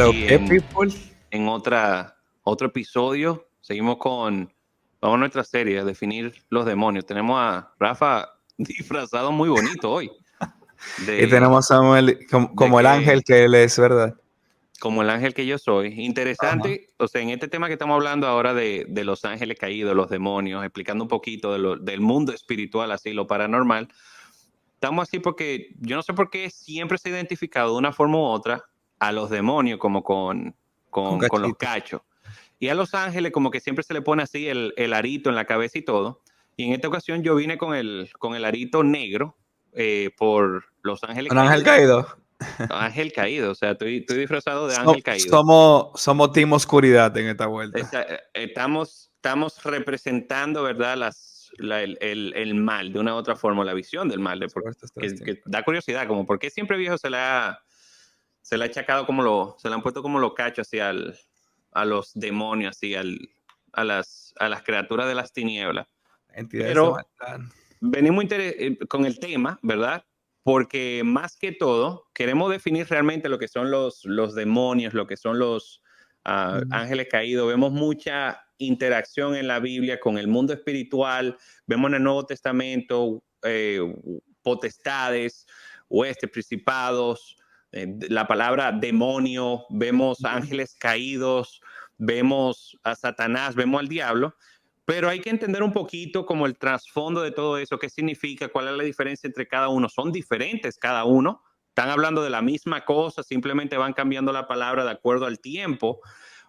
¿Pero aquí qué, people? en otro episodio. Seguimos vamos a nuestra serie, a definir los demonios. Tenemos a Rafa disfrazado muy bonito hoy. Y tenemos a Samuel como el ángel que él es, ¿verdad? Como el ángel que yo soy. Interesante, o sea, en este tema que estamos hablando ahora de los ángeles caídos, los demonios, explicando un poquito del mundo espiritual, así, lo paranormal. Estamos así porque yo no sé por qué siempre se ha identificado de una forma u otra a los demonios como con los cachos. Y a los ángeles como que siempre se le pone así el arito en la cabeza y todo. Y en esta ocasión yo vine con el arito negro por los ángeles ¿Un ángel caído? Ángel caído, o sea, estoy disfrazado de ángel caído. Somos team oscuridad en esta vuelta. Estamos representando, ¿verdad? El mal, de una u otra forma, la visión del mal, que da curiosidad, como por qué siempre viejo se le ha achacado se le han puesto como los cachos así a los demonios, así a las criaturas de las tinieblas. Pero venimos con el tema, ¿verdad? Porque más que todo queremos definir realmente lo que son los demonios, lo que son los ángeles caídos. Vemos mucha interacción en la Biblia con el mundo espiritual. Vemos en el Nuevo Testamento potestades, huestes, principados, la palabra demonio, vemos ángeles caídos, vemos a Satanás, vemos al diablo. Pero hay que entender un poquito como el trasfondo de todo eso, qué significa, cuál es la diferencia entre cada uno. Son diferentes cada uno, están hablando de la misma cosa, simplemente van cambiando la palabra de acuerdo al tiempo,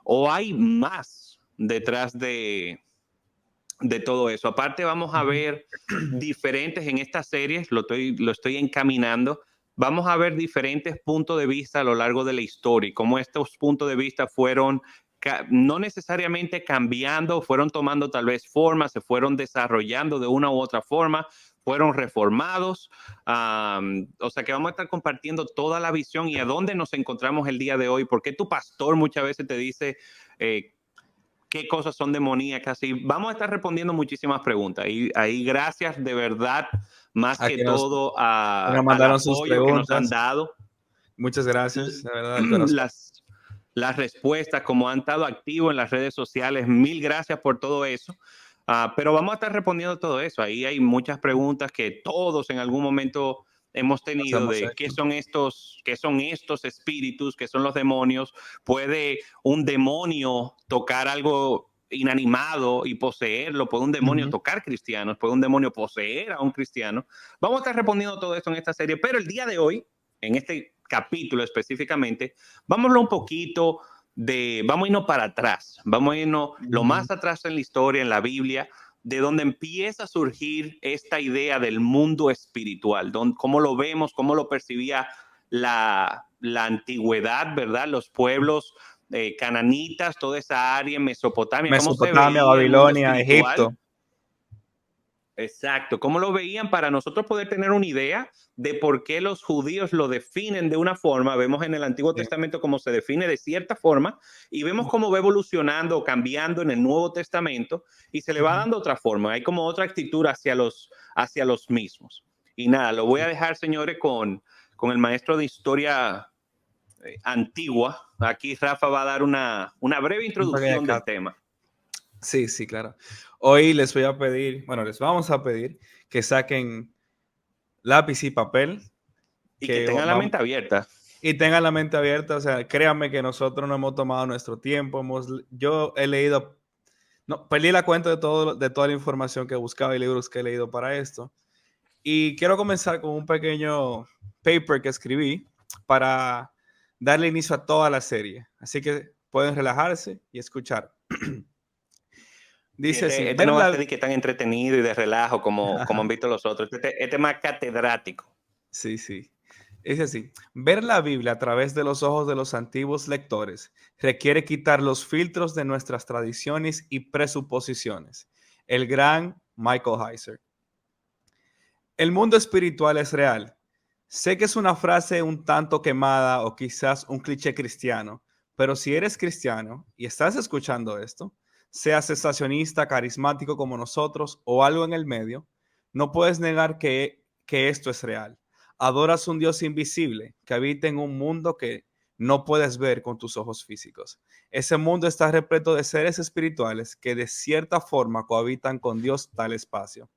o hay más detrás de todo eso. Aparte vamos a ver diferentes en esta serie, lo estoy encaminando, vamos a ver diferentes puntos de vista a lo largo de la historia y cómo estos puntos de vista fueron no necesariamente cambiando, fueron tomando tal vez forma, se fueron desarrollando de una u otra forma, fueron reformados. O sea que vamos a estar compartiendo toda la visión y a dónde nos encontramos el día de hoy, porque tu pastor muchas veces te dice qué cosas son demoníacas, y vamos a estar respondiendo muchísimas preguntas. Y ahí gracias de verdad, más que todo al apoyo que nos han dado. Muchas gracias, de verdad, de corazón. Las respuestas, como han estado activos en las redes sociales, mil gracias por todo eso. Pero vamos a estar respondiendo todo eso. Ahí hay muchas preguntas que todos en algún momento hemos tenido de qué son estos espíritus, qué son los demonios. ¿Puede un demonio tocar algo inanimado y poseerlo? ¿Puede un demonio tocar cristianos? ¿Puede un demonio poseer a un cristiano? Vamos a estar respondiendo todo esto en esta serie, pero el día de hoy, en este capítulo específicamente, vamos a hablar un poquito vamos a irnos para atrás, vamos a irnos lo más atrás en la historia, en la Biblia, de donde empieza a surgir esta idea del mundo espiritual, cómo lo vemos, cómo lo percibía la antigüedad, ¿verdad? Los pueblos cananitas, toda esa área en Mesopotamia, cómo se veía Babilonia, Egipto. Exacto, cómo lo veían para nosotros poder tener una idea de por qué los judíos lo definen de una forma. Vemos en el Antiguo Testamento cómo se define de cierta forma y vemos cómo va evolucionando o cambiando en el Nuevo Testamento y se le va dando otra forma. Hay como otra actitud hacia los mismos. Y nada, lo voy a dejar, señores, con el maestro de historia antigua. Aquí Rafa va a dar una breve introducción del tema. Sí, sí, claro. Hoy les vamos a pedir que saquen lápiz y papel. Y que tengan la mente abierta. Y tengan la mente abierta, o sea, créanme que nosotros no hemos tomado nuestro tiempo. Yo he leído, perdí la cuenta de toda la información que buscaba y libros que he leído para esto. Y quiero comenzar con un pequeño paper que escribí para darle inicio a toda la serie. Así que pueden relajarse y escuchar. Dice así. No va a ser que tan entretenido y de relajo como han visto los otros. Este es más catedrático. Sí, sí. Es así. Ver la Biblia a través de los ojos de los antiguos lectores requiere quitar los filtros de nuestras tradiciones y presuposiciones. El gran Michael Heiser. El mundo espiritual es real. Sé que es una frase un tanto quemada o quizás un cliché cristiano, pero si eres cristiano y estás escuchando esto, seas sensacionista, carismático como nosotros o algo en el medio, no puedes negar que esto es real. Adoras un Dios invisible que habita en un mundo que no puedes ver con tus ojos físicos. Ese mundo está repleto de seres espirituales que de cierta forma cohabitan con Dios tal espacio.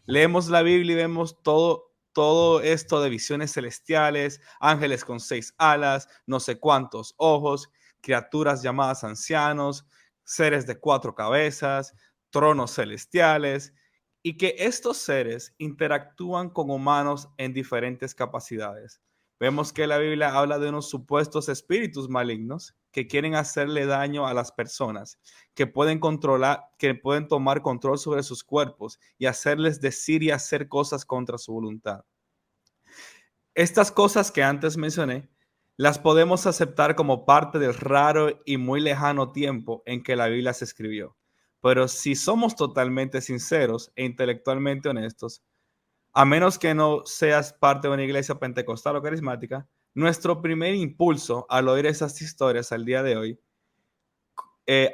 Leemos la Biblia y vemos todo esto de visiones celestiales, ángeles con 6 alas, no sé cuántos ojos, criaturas llamadas ancianos, seres de 4 cabezas, tronos celestiales, y que estos seres interactúan con humanos en diferentes capacidades. Vemos que la Biblia habla de unos supuestos espíritus malignos que quieren hacerle daño a las personas, que pueden controlar, que pueden tomar control sobre sus cuerpos y hacerles decir y hacer cosas contra su voluntad. Estas cosas que antes mencioné, las podemos aceptar como parte del raro y muy lejano tiempo en que la Biblia se escribió. Pero si somos totalmente sinceros e intelectualmente honestos, a menos que no seas parte de una iglesia pentecostal o carismática, nuestro primer impulso al oír esas historias al día de hoy,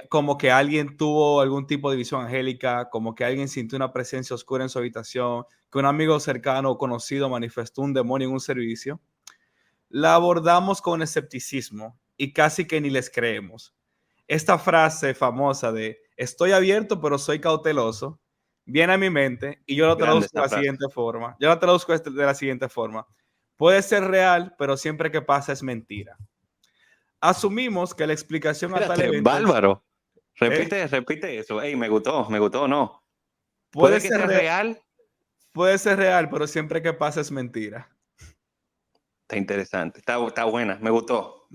como que alguien tuvo algún tipo de visión angélica, como que alguien sintió una presencia oscura en su habitación, que un amigo cercano o conocido manifestó un demonio en un servicio, la abordamos con escepticismo y casi que ni les creemos. Esta frase famosa de estoy abierto pero soy cauteloso viene a mi mente y yo lo Grande traduzco de esta la frase. siguiente forma. Yo lo traduzco de la siguiente forma. Puede ser real, pero siempre que pasa es mentira. Asumimos que la explicación a tal Espérate, evento es, bárbaro. ¿eh? Repite eso. Ey, me gustó, no. Puede Puede que ser, sea real. puede ser real, pero siempre que pasa es mentira. Está interesante, está buena, me gustó.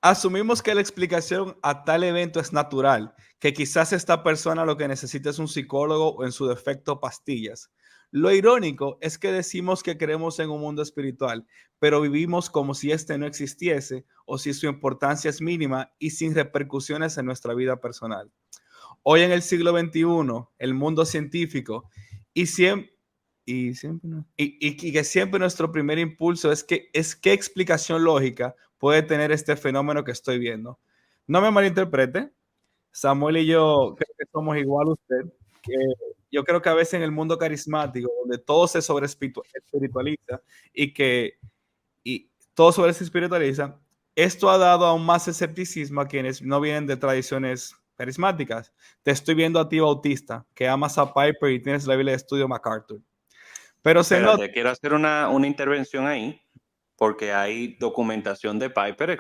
Asumimos que la explicación a tal evento es natural, que quizás esta persona lo que necesita es un psicólogo o en su defecto pastillas. Lo irónico es que decimos que creemos en un mundo espiritual, pero vivimos como si este no existiese o si su importancia es mínima y sin repercusiones en nuestra vida personal. Hoy en el siglo XXI, el mundo científico y siempre, y que siempre nuestro primer impulso es qué explicación lógica puede tener este fenómeno que estoy viendo. No me malinterprete, Samuel y yo creo que somos igual a usted. Que yo creo que a veces en el mundo carismático, donde todo se sobre espiritualiza y que y todo sobre se espiritualiza, esto ha dado aún más escepticismo a quienes no vienen de tradiciones carismáticas. Te estoy viendo a ti, Bautista, que amas a Piper y tienes la Biblia de estudio MacArthur. Pero se nota. Espérate, quiero hacer una intervención ahí, porque hay documentación de Piper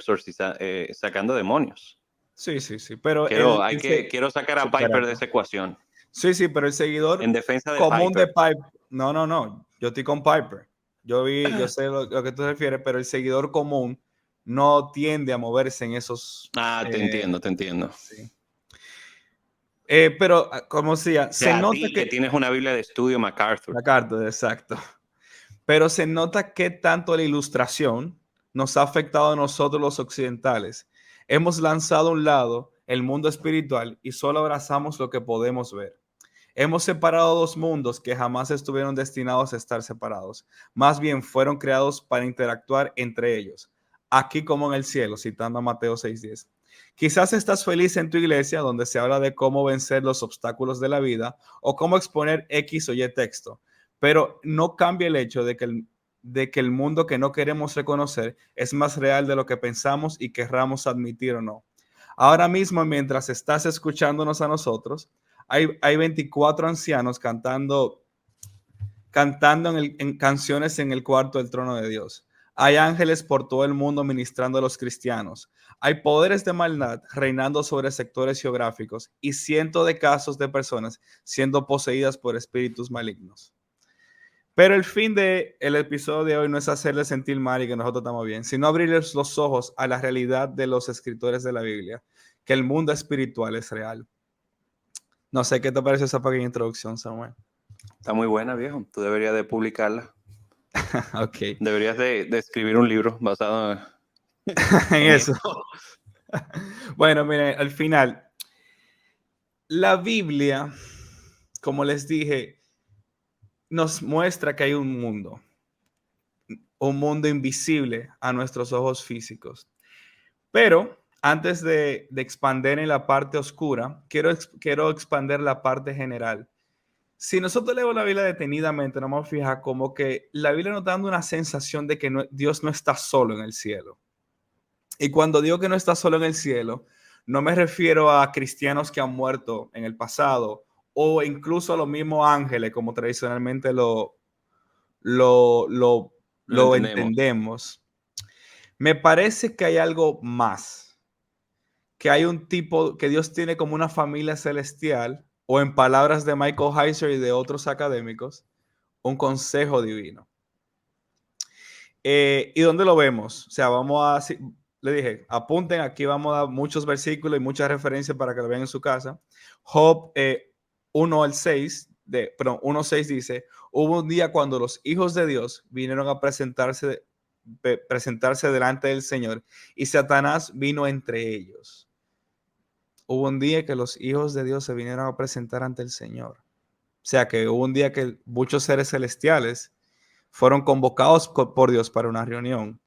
sacando demonios. Sí, sí, sí. Pero el Quiero sacar a Piper de espérate. esa ecuación. Sí, sí, pero el seguidor En defensa de común de Piper. Piper. No, no, no. Yo estoy con Piper. Yo sé lo que tú te refieres, pero el seguidor común no tiende a moverse en esos. Ah, te entiendo. Sí. Pero, como decía, O se sea, a nota ti que que. tienes una Biblia de estudio MacArthur. La carta, exacto. Pero se nota que tanto la ilustración nos ha afectado a nosotros los occidentales. Hemos lanzado a un lado el mundo espiritual y solo abrazamos lo que podemos ver. Hemos separado dos mundos que jamás estuvieron destinados a estar separados. Más bien fueron creados para interactuar entre ellos, aquí como en el cielo, citando a Mateo 6:10. Quizás estás feliz en tu iglesia donde se habla de cómo vencer los obstáculos de la vida o cómo exponer X o Y texto, pero no cambia el hecho de que el mundo que no queremos reconocer es más real de lo que pensamos y querramos admitir o no. Ahora mismo, mientras estás escuchándonos a nosotros, hay 24 ancianos cantando en canciones en el cuarto del trono de Dios. Hay ángeles por todo el mundo ministrando a los cristianos. Hay poderes de maldad reinando sobre sectores geográficos y cientos de casos de personas siendo poseídas por espíritus malignos. Pero el fin del episodio de hoy no es hacerles sentir mal y que nosotros estamos bien, sino abrirles los ojos a la realidad de los escritores de la Biblia, que el mundo espiritual es real. No sé qué te parece esa pequeña introducción, Samuel. Está muy buena, viejo. Tú deberías de publicarla. Ok. Deberías de escribir un libro basado En en eso. esto. Bueno, miren, al final, la Biblia, como les dije, nos muestra que hay un mundo invisible a nuestros ojos físicos. Pero antes de expander en la parte oscura, quiero expander la parte general. Si nosotros leemos la Biblia detenidamente, nos vamos a fijar como que la Biblia nos está dando una sensación de que Dios no está solo en el cielo. Y cuando digo que no está solo en el cielo, no me refiero a cristianos que han muerto en el pasado o incluso a los mismos ángeles, como tradicionalmente lo, lo, Lo lo entendemos. entendemos. Me parece que hay algo más, que hay un tipo, que Dios tiene como una familia celestial, o en palabras de Michael Heiser y de otros académicos, un consejo divino. ¿Y dónde lo vemos? O sea, le dije, apunten, aquí vamos a dar muchos versículos y muchas referencias para que lo vean en su casa. Job 1 al 6, perdón, 1:6 dice, hubo un día cuando los hijos de Dios vinieron a presentarse delante del Señor y Satanás vino entre ellos. Hubo un día que los hijos de Dios se vinieron a presentar ante el Señor. O sea, que hubo un día que muchos seres celestiales fueron convocados por Dios para una reunión.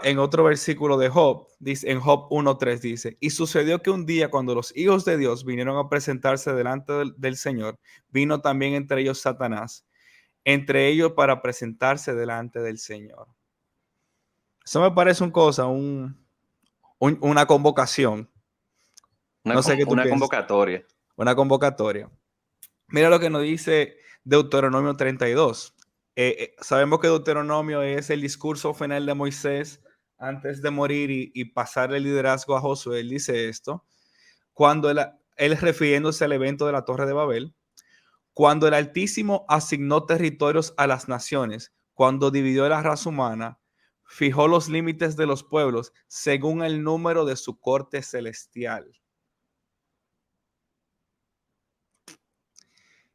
En otro versículo de Job, dice, en Job 1:3 dice, y sucedió que un día cuando los hijos de Dios vinieron a presentarse delante del Señor, vino también entre ellos Satanás, entre ellos para presentarse delante del Señor. Eso me parece una convocación. No sé qué tú Una piensas. convocatoria. Una convocatoria. Mira lo que nos dice Deuteronomio 32. Sabemos que Deuteronomio es el discurso final de Moisés antes de morir y pasar el liderazgo a Josué. Él dice esto, cuando él refiriéndose al evento de la Torre de Babel, cuando el Altísimo asignó territorios a las naciones, cuando dividió la raza humana, fijó los límites de los pueblos según el número de su corte celestial.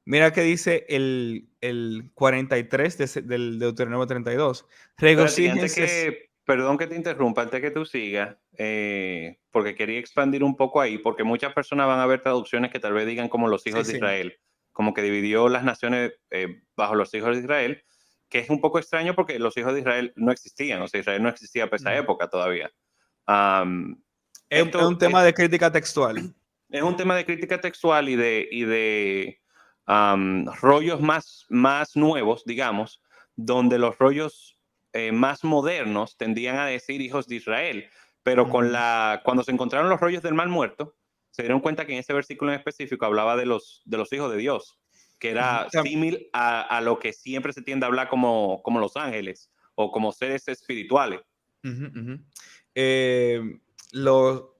Mira que dice el 43 del Deuteronomio 32. Espérate, y antes Regocíjense. que, perdón que te interrumpa, antes que tú sigas, porque quería expandir un poco ahí, porque muchas personas van a ver traducciones que tal vez digan como los Sí, hijos de sí. Israel, como que dividió las naciones bajo los hijos de Israel, que es un poco extraño porque los hijos de Israel no existían, o sea, Israel no existía para esa época todavía. Um, Es un esto tema de crítica textual. es un tema de crítica textual y de rollos más nuevos, digamos, donde los rollos más modernos tendían a decir hijos de Israel, pero cuando se encontraron los rollos del Mar Muerto, se dieron cuenta que en ese versículo en específico hablaba de los hijos de Dios, que era símil a lo que siempre se tiende a hablar como los ángeles o como seres espirituales.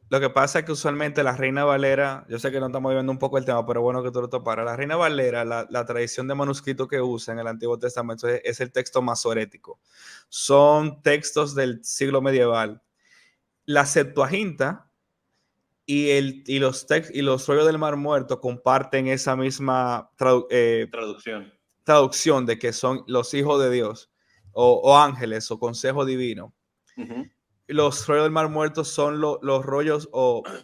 Lo que pasa es que usualmente la Reina Valera, yo sé que no estamos viendo un poco el tema, pero bueno que tú lo toparas. La Reina Valera, la tradición de manuscrito que usa en el Antiguo Testamento es el texto masorético. Son textos del siglo medieval. La Septuaginta y los rollos del Mar Muerto comparten esa misma Traducción. traducción de que son los hijos de Dios o ángeles o consejo divino. Los rollos del Mar Muerto son los rollos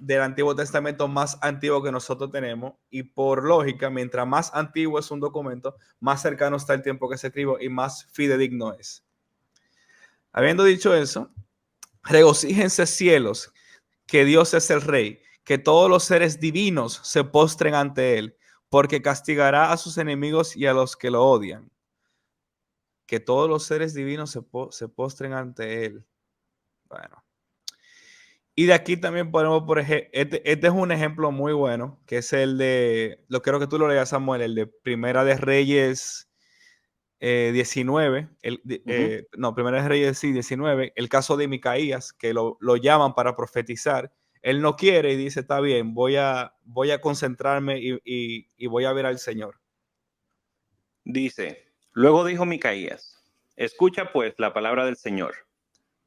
del Antiguo Testamento más antiguos que nosotros tenemos y por lógica, mientras más antiguo es un documento, más cercano está el tiempo que se escribió y más fidedigno es. Habiendo dicho eso, regocíjense cielos, que Dios es el Rey, que todos los seres divinos se postren ante Él, porque castigará a sus enemigos y a los que lo odian. Que todos los seres divinos se postren ante Él. Bueno. Y de aquí también ponemos, por ejemplo, este es un ejemplo muy bueno, que es el de, lo quiero que tú lo leas, Samuel, el de Primera de Reyes 19, no, Primera de Reyes sí, 19, el caso de Micaías, que lo llaman para profetizar. Él no quiere y dice, está bien, voy a concentrarme y voy a ver al Señor. Dice, luego dijo Micaías, escucha pues la palabra del Señor.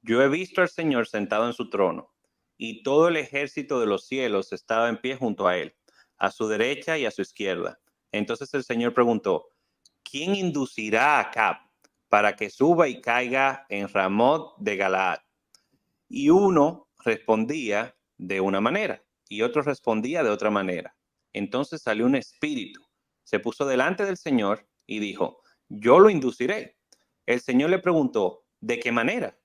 Yo he visto al Señor sentado en su trono, y todo el ejército de los cielos estaba en pie junto a él, a su derecha y a su izquierda. Entonces el Señor preguntó, ¿quién inducirá a Acab para que suba y caiga en Ramot de Galaad? Y uno respondía de una manera, y otro respondía de otra manera. Entonces salió un espíritu, se puso delante del Señor y dijo, yo lo induciré. El Señor le preguntó, ¿de qué manera?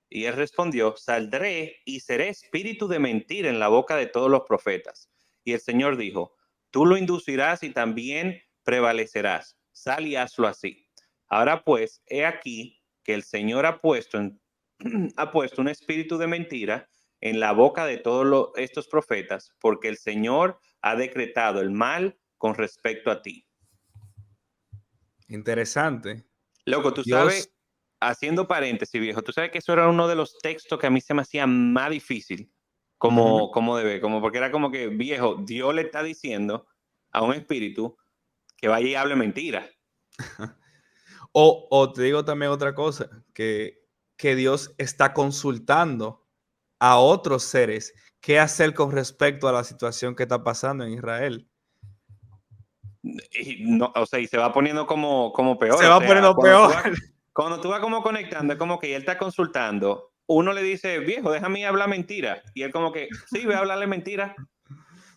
Y él respondió, saldré y seré espíritu de mentira en la boca de todos los profetas. Y el Señor dijo, tú lo inducirás y también prevalecerás. Sal y hazlo así. Ahora pues, he aquí que el Señor ha puesto ha puesto un espíritu de mentira en la boca de todos estos profetas, porque el Señor ha decretado el mal con respecto a ti. Interesante. Loco, tú sabes, Dios, haciendo paréntesis, viejo, tú sabes que eso era uno de los textos que a mí se me hacía más difícil, ujú. como de ver, como porque era como que, viejo, Dios le está diciendo a un espíritu que vaya y hable mentira. O te digo también otra cosa, que Dios está consultando a otros seres qué hacer con respecto a la situación que está pasando en Israel. Y no, o sea, y se va poniendo como peor. Se O va sea, poniendo peor. cuando tú vas como conectando, es como que él está consultando. Uno le dice, viejo, déjame hablar mentira. Y él como que, sí, ve a hablarle mentira.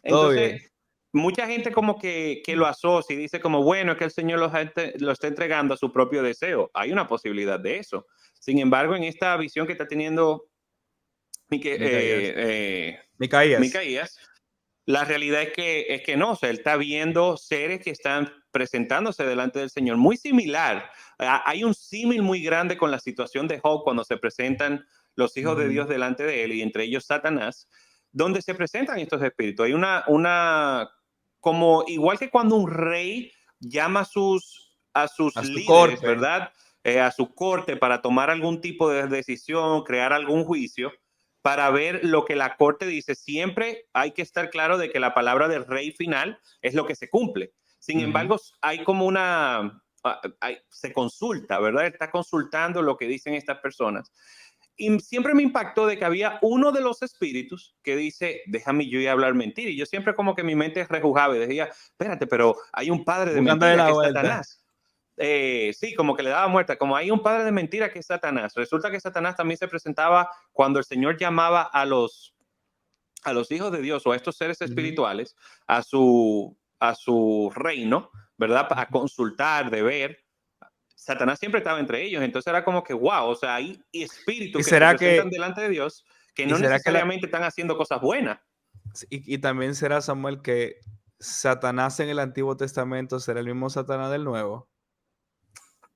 Todo Entonces, bien. mucha gente como que lo asocia y dice como, bueno, es que el Señor lo está entregando a su propio deseo. Hay una posibilidad de eso. Sin embargo, en esta visión que está teniendo Micaías. eh, Micaías. Micaías, la realidad es que no, o sea, él está viendo seres que están presentándose delante del Señor, muy similar. Hay un símil muy grande con la situación de Job cuando se presentan los hijos de Dios Ujú. delante de él y entre ellos Satanás, donde se presentan estos espíritus. Hay como igual que cuando un rey llama a sus A su líderes, corte. ¿verdad? A su corte para tomar algún tipo de decisión, crear algún juicio para ver lo que la corte dice. Siempre hay que estar claro de que la palabra del rey final es lo que se cumple. Sin Ujú. embargo, hay como se consulta, ¿verdad? Está consultando lo que dicen estas personas. Y siempre me impactó de que había uno de los espíritus que dice, déjame yo ir a hablar mentira. Y yo siempre como que mi mente rejugaba y decía, espérate, pero hay un padre de Buscándole mentira la que es vuelta. Satanás. Sí, como que le daba muerta, como hay un padre de mentira que es Satanás. Resulta que Satanás también se presentaba cuando el Señor llamaba a los hijos de Dios o a estos seres Ujú. espirituales a su reino, ¿verdad? A consultar, de ver. Satanás siempre estaba entre ellos, entonces era como que, wow, o sea, hay ¿Y espíritus que se será presentan que, delante de Dios que y no será que la, necesariamente están haciendo cosas buenas. y también será, Samuel, que Satanás en el Antiguo Testamento será el mismo Satanás del Nuevo?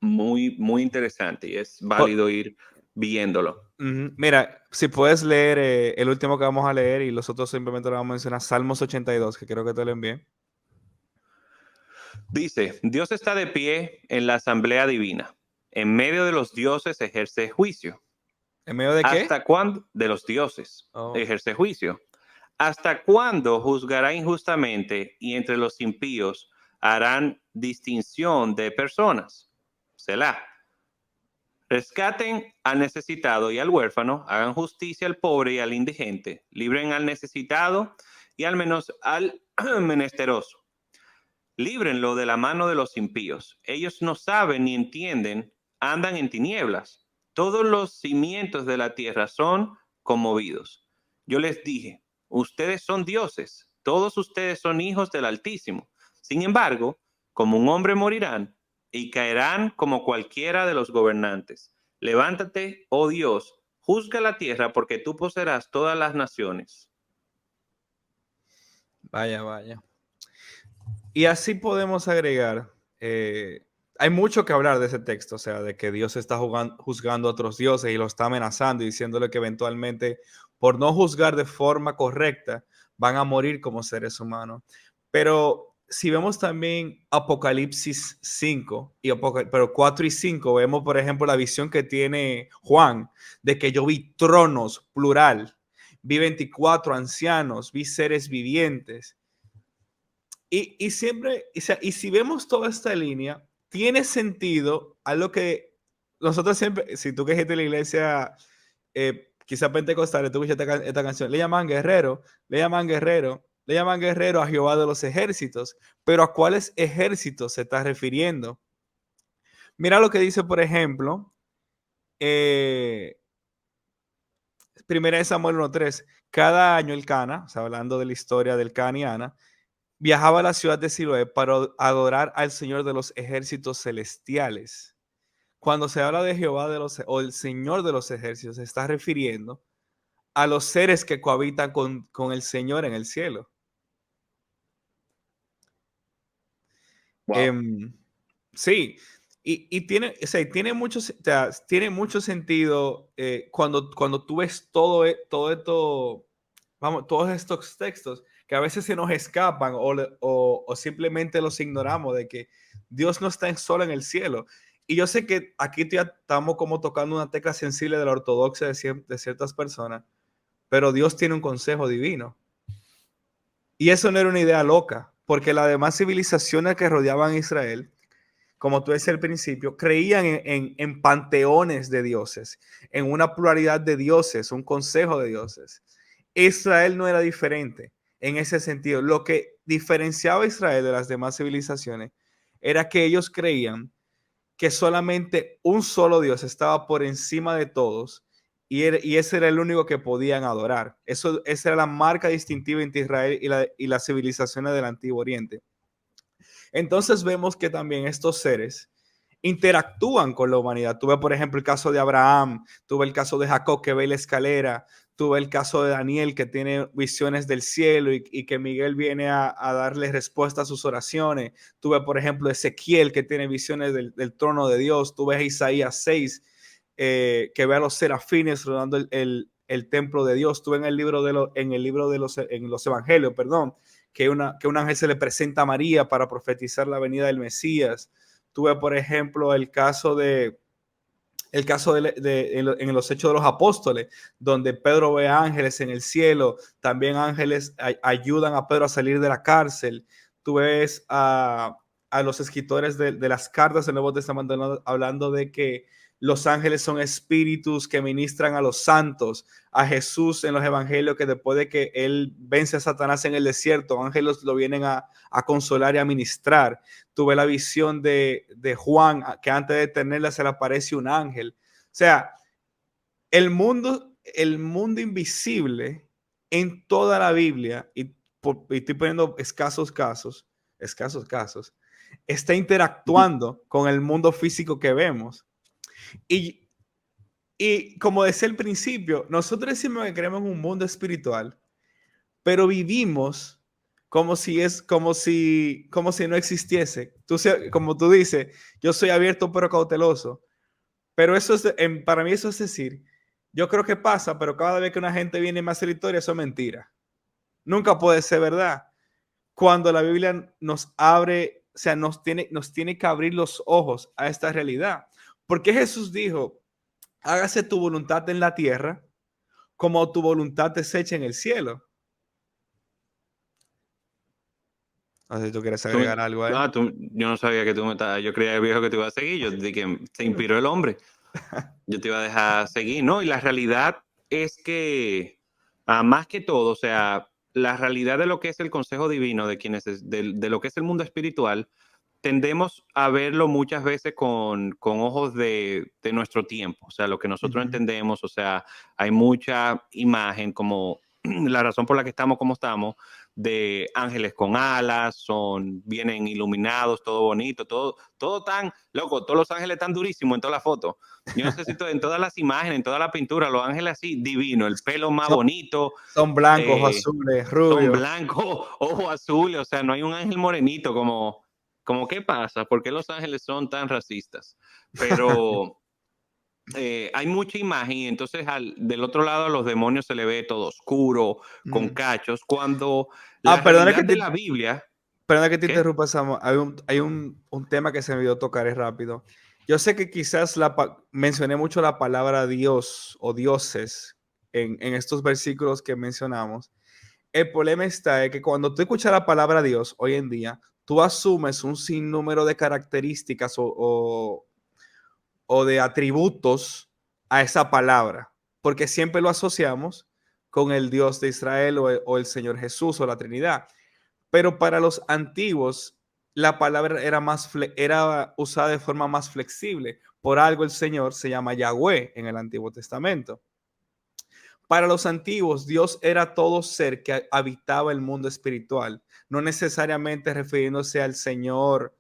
Muy, muy interesante y es Por- válido ir viéndolo. Ujú. Mira, si puedes leer el último que vamos a leer y los otros simplemente lo vamos a mencionar, Salmos 82, que creo que te lo envié. Dice, Dios está de pie en la asamblea divina. En medio de los dioses ejerce juicio. ¿En medio de qué? ¿Hasta cuándo? De los dioses Oh, ejerce juicio. ¿Hasta cuándo juzgará injustamente y entre los impíos harán distinción de personas? Selah. Rescaten al necesitado y al huérfano, hagan justicia al pobre y al indigente, libren al necesitado y al menos al menesteroso. Líbrenlo de la mano de los impíos. Ellos no saben ni entienden, andan en tinieblas. Todos los cimientos de la tierra son conmovidos. Yo les dije, ustedes son dioses, todos ustedes son hijos del Altísimo. Sin embargo, como un hombre morirán y caerán como cualquiera de los gobernantes. Levántate, oh Dios, juzga la tierra porque tú poseerás todas las naciones. vaya, vaya. Y así podemos agregar, hay mucho que hablar de ese texto, o sea, de que Dios está juzgando a otros dioses y lo está amenazando y diciéndole que eventualmente, por no juzgar de forma correcta, van a morir como seres humanos. Pero si vemos también Apocalipsis 5, pero 4 y 5, vemos, por ejemplo, la visión que tiene Juan, de que yo vi tronos, plural, vi 24 ancianos, vi seres vivientes. Y siempre, o sea, y si vemos toda esta línea, tiene sentido a lo que nosotros siempre, si tú que dijiste en la iglesia, quizá pentecostal, tú escuchas esta canción, le llaman guerrero a Jehová de los ejércitos, pero ¿a cuáles ejércitos se está refiriendo? Mira lo que dice, por ejemplo, eh, Primera de Samuel 1:3, cada año el Cana, o sea, hablando de la historia del Cana y Ana, viajaba a la ciudad de Siloé para adorar al Señor de los ejércitos celestiales. Cuando se habla de Jehová o el Señor de los ejércitos, se está refiriendo a los seres que cohabitan con el Señor en el cielo. Wow. Em, sí, Y tiene, o sea, tiene mucho, o sea, tiene mucho sentido cuando tú ves todo esto, vamos, todos estos textos que a veces se nos escapan o simplemente los ignoramos, de que Dios no está solo en el cielo. Y yo sé que aquí ya estamos como tocando una tecla sensible de la ortodoxia de ciertas personas, pero Dios tiene un consejo divino. Y eso no era una idea loca, porque las demás civilizaciones que rodeaban a Israel, como tú decías al principio, creían en panteones de dioses, en una pluralidad de dioses, un consejo de dioses. Israel no era diferente en ese sentido. Lo que diferenciaba a Israel de las demás civilizaciones era que ellos creían que solamente un solo Dios estaba por encima de todos y ese era el único que podían adorar. Esa era la marca distintiva entre Israel y las civilizaciones del Antiguo Oriente. Entonces vemos que también estos seres interactúan con la humanidad. Tuve, por ejemplo, el caso de Abraham, tuve el caso de Jacob que ve la escalera, tuve el caso de Daniel que tiene visiones del cielo y que Miguel viene a darle respuesta a sus oraciones. Tuve, por ejemplo, Ezequiel que tiene visiones del trono de Dios. Tuve Isaías 6 que ve a los serafines rodando el templo de Dios. Tuve en el libro en los evangelios, perdón, que un ángel se le presenta a María para profetizar la venida del Mesías. Tuve, por ejemplo, el caso en los Hechos de los Apóstoles, donde Pedro ve ángeles en el cielo, también ángeles ayudan a Pedro a salir de la cárcel. Tú ves a los escritores de las cartas del Nuevo Testamento hablando de que los ángeles son espíritus que ministran a los santos. A Jesús en los evangelios, que después de que él vence a Satanás en el desierto, ángeles lo vienen a consolar y a ministrar. Tuve la visión de Juan, que antes de tenerla se le aparece un ángel. O sea, el mundo invisible en toda la Biblia, y estoy poniendo escasos casos, está interactuando con el mundo físico que vemos. Y como decía al principio, nosotros decimos que creemos en un mundo espiritual, pero vivimos como si no existiese. Como tú dices, yo soy abierto pero cauteloso. Pero para mí eso es decir, yo creo que pasa, pero cada vez que una gente viene y me hace la historia, eso es mentira. Nunca puede ser verdad. Cuando la Biblia nos abre, o sea, nos tiene que abrir los ojos a esta realidad. Porque Jesús dijo, hágase tu voluntad en la tierra como tu voluntad es hecha en el cielo. No sé si tú quieres agregar algo ahí. Yo no sabía que tú me estabas, yo creía, viejo, que te iba a seguir, yo dije que se inspiró el hombre, yo te iba a dejar seguir, ¿no? Y la realidad es que, más que todo, o sea, la realidad de lo que es el consejo divino, de lo que es el mundo espiritual, tendemos a verlo muchas veces con ojos de nuestro tiempo, o sea, lo que nosotros entendemos, o sea, hay mucha imagen como la razón por la que estamos como estamos, de ángeles con alas, vienen iluminados, todo bonito, todo tan loco, todos los ángeles tan durísimos en toda la foto. Yo no sé si en todas las imágenes, en toda la pintura, los ángeles así, divino, el pelo más bonito. Son blancos, azules, rubios. Son blancos, ojos azules, o sea, no hay un ángel morenito como ¿qué pasa? ¿Por qué los ángeles son tan racistas? Pero hay mucha imagen y entonces del otro lado a los demonios se le ve todo oscuro, con cachos, cuando la realidad de la Biblia... Perdona que te interrumpa, Samuel. Hay un tema que se me olvidó tocar, es rápido. Yo sé que quizás mencioné mucho la palabra Dios o dioses en estos versículos que mencionamos. El problema está en que cuando tú escuchas la palabra Dios hoy en día, tú asumes un sinnúmero de características o de atributos a esa palabra, porque siempre lo asociamos con el Dios de Israel o el Señor Jesús o la Trinidad. Pero para los antiguos, la palabra era usada de forma más flexible. Por algo el Señor se llama Yahweh en el Antiguo Testamento. Para los antiguos, Dios era todo ser que habitaba el mundo espiritual, no necesariamente refiriéndose al Señor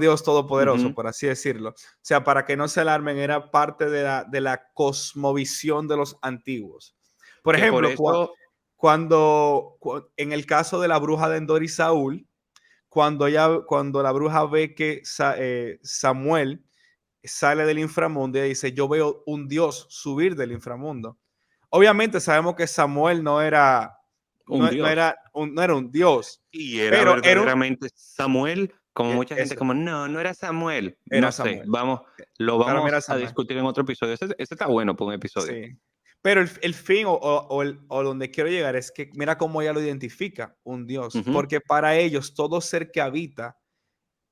Dios Todopoderoso, por así decirlo. O sea, para que no se alarmen, era parte de la cosmovisión de los antiguos. Por ejemplo, cuando en el caso de la bruja de Endor y Saúl, cuando la bruja ve que Samuel sale del inframundo, y dice, yo veo un Dios subir del inframundo. Obviamente sabemos que Samuel no era, Un Dios. no era un Dios, Y era pero verdaderamente Samuel, como mucha gente eso, como, no, no era Samuel. era No sé, Samuel. vamos, lo Para mí era vamos a Samuel. discutir en otro episodio. Ese está bueno por un episodio. Sí. Pero el fin o donde quiero llegar es que mira cómo ella lo identifica, un Dios, Ujú. porque para ellos todo ser que habita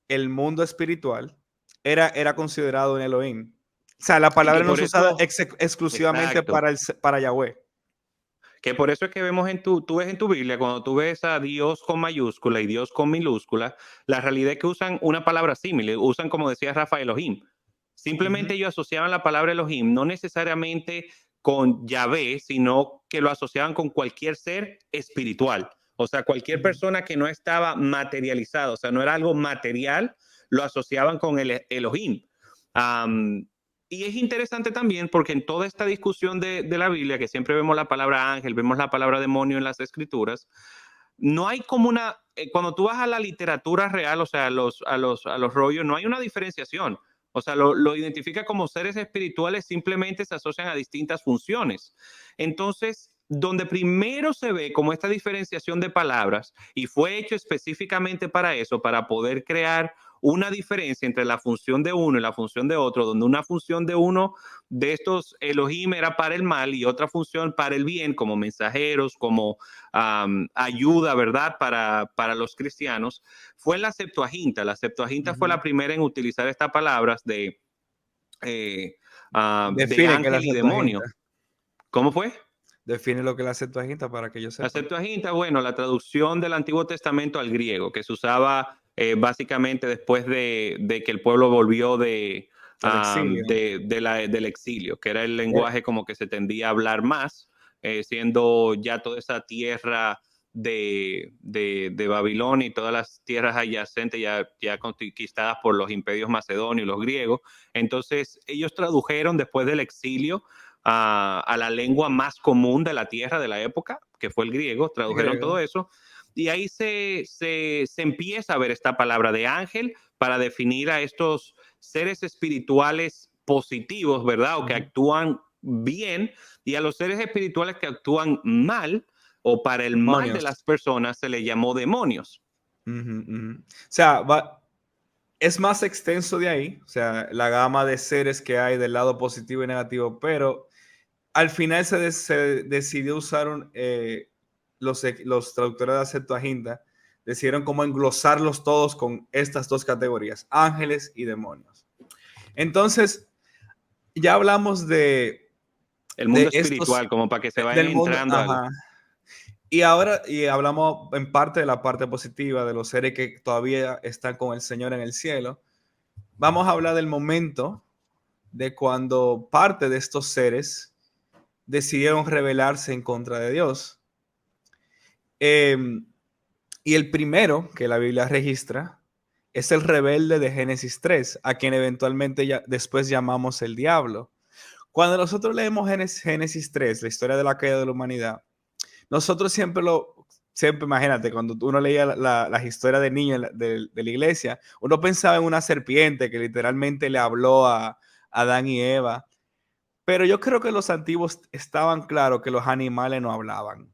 el mundo espiritual era considerado un Elohim. O sea, la Y que palabra no por es usada eso, exclusivamente exacto, para Yahweh. que por eso es que vemos tú ves en tu Biblia, cuando tú ves a Dios con mayúscula y Dios con minúscula, la realidad es que usan una palabra similar, usan como decía Rafa Elohim. Ujú, Simplemente ellos asociaban la palabra Elohim, no necesariamente con Yahvé, sino que lo asociaban con cualquier ser espiritual. O sea, cualquier ujú. persona que no estaba materializada, o sea, no era algo material, lo asociaban con el Elohim. Um, y es interesante también porque en toda esta discusión de la Biblia, que siempre vemos la palabra ángel, vemos la palabra demonio en las escrituras, no hay como una, cuando tú vas a la literatura real, o sea, a los rollos, no hay una diferenciación. O sea, lo identifica como seres espirituales, simplemente se asocian a distintas funciones. Entonces, donde primero se ve como esta diferenciación de palabras y fue hecho específicamente para eso, para poder crear una diferencia entre la función de uno y la función de otro, donde una función de uno de estos Elohim era para el mal y otra función para el bien, como mensajeros, como ayuda, ¿verdad?, para los cristianos, fue en la Septuaginta. La Septuaginta fue Ujú. la primera en utilizar estas palabras de Define qué es la ángel y Septuaginta. demonio. ¿Cómo fue? Define lo que es la Septuaginta para que yo La sepa. Septuaginta, bueno, la traducción del Antiguo Testamento al griego, que se usaba básicamente después de que el pueblo volvió Del exilio. del exilio, que era el Eh, lenguaje como que se tendía a hablar más, siendo ya toda esa tierra de Babilonia y todas las tierras adyacentes ya conquistadas por los imperios macedonios y los griegos. Entonces, ellos tradujeron después del exilio a la lengua más común de la tierra de la época, que fue el griego, tradujeron griego. todo eso, y ahí se empieza a ver esta palabra de ángel para definir a estos seres espirituales positivos, ¿verdad? O que Ujú. actúan bien, y a los seres espirituales que actúan mal o para el mal de Demonios. las personas se les llamó demonios. Ujú, ujú. O sea, es más extenso de ahí, o sea, la gama de seres que hay del lado positivo y negativo, pero al final se decidió usar los traductores de la Septuaginta, decidieron como englosarlos todos con estas dos categorías, ángeles y demonios. Entonces, ya hablamos El de mundo estos, espiritual, como para que se vayan del mundo, entrando al... ajá. Y ahora, y hablamos en parte de la parte positiva, de los seres que todavía están con el Señor en el cielo. Vamos a hablar del momento de cuando parte de estos seres decidieron rebelarse en contra de Dios. Eh, y el primero que la Biblia registra es el rebelde de Génesis 3, a quien eventualmente después llamamos el diablo. Cuando nosotros leemos Génesis 3, la historia de la caída de la humanidad, nosotros siempre imagínate, cuando uno leía las historias de niños de la iglesia, uno pensaba en una serpiente que literalmente le habló a Adán y Eva. Pero yo creo que los antiguos estaban claros que los animales no hablaban.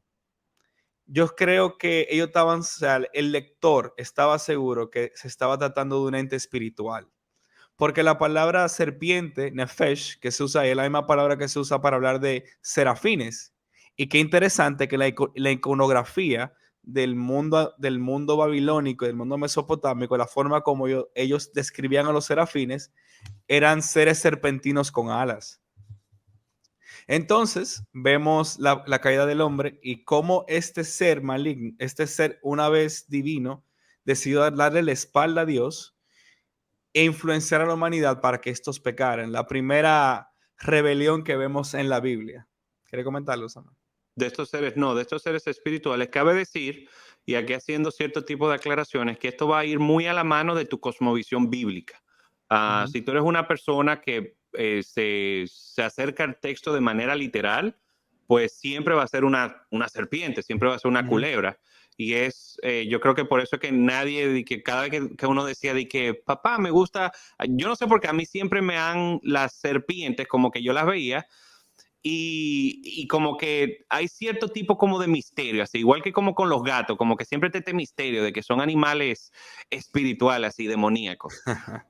Yo creo que ellos estaban, o sea, el lector estaba seguro que se estaba tratando de un ente espiritual. Porque la palabra serpiente, nefesh, que se usa ahí, es la misma palabra que se usa para hablar de serafines. Y qué interesante que la iconografía del mundo babilónico, del mundo mesopotámico, la forma como ellos describían a los serafines, eran seres serpentinos con alas. Entonces, vemos la caída del hombre y cómo este ser maligno, este ser una vez divino, decidió darle la espalda a Dios e influenciar a la humanidad para que estos pecaran. La primera rebelión que vemos en la Biblia. ¿Quiere comentarlo, Samuel? De estos seres, no, de estos seres espirituales, cabe decir, y aquí haciendo cierto tipo de aclaraciones, que esto va a ir muy a la mano de tu cosmovisión bíblica. Ujú, Si tú eres una persona que se acerca al texto de manera literal, pues siempre va a ser una serpiente, siempre va a ser una culebra. Y yo creo que por eso es que nadie, que cada vez que uno decía de que papá me gusta, yo no sé por qué a mí siempre me han las serpientes como que yo las veía y como que hay cierto tipo como de misterio, así igual que como con los gatos, como que siempre te este misterio de que son animales espirituales, así demoníacos.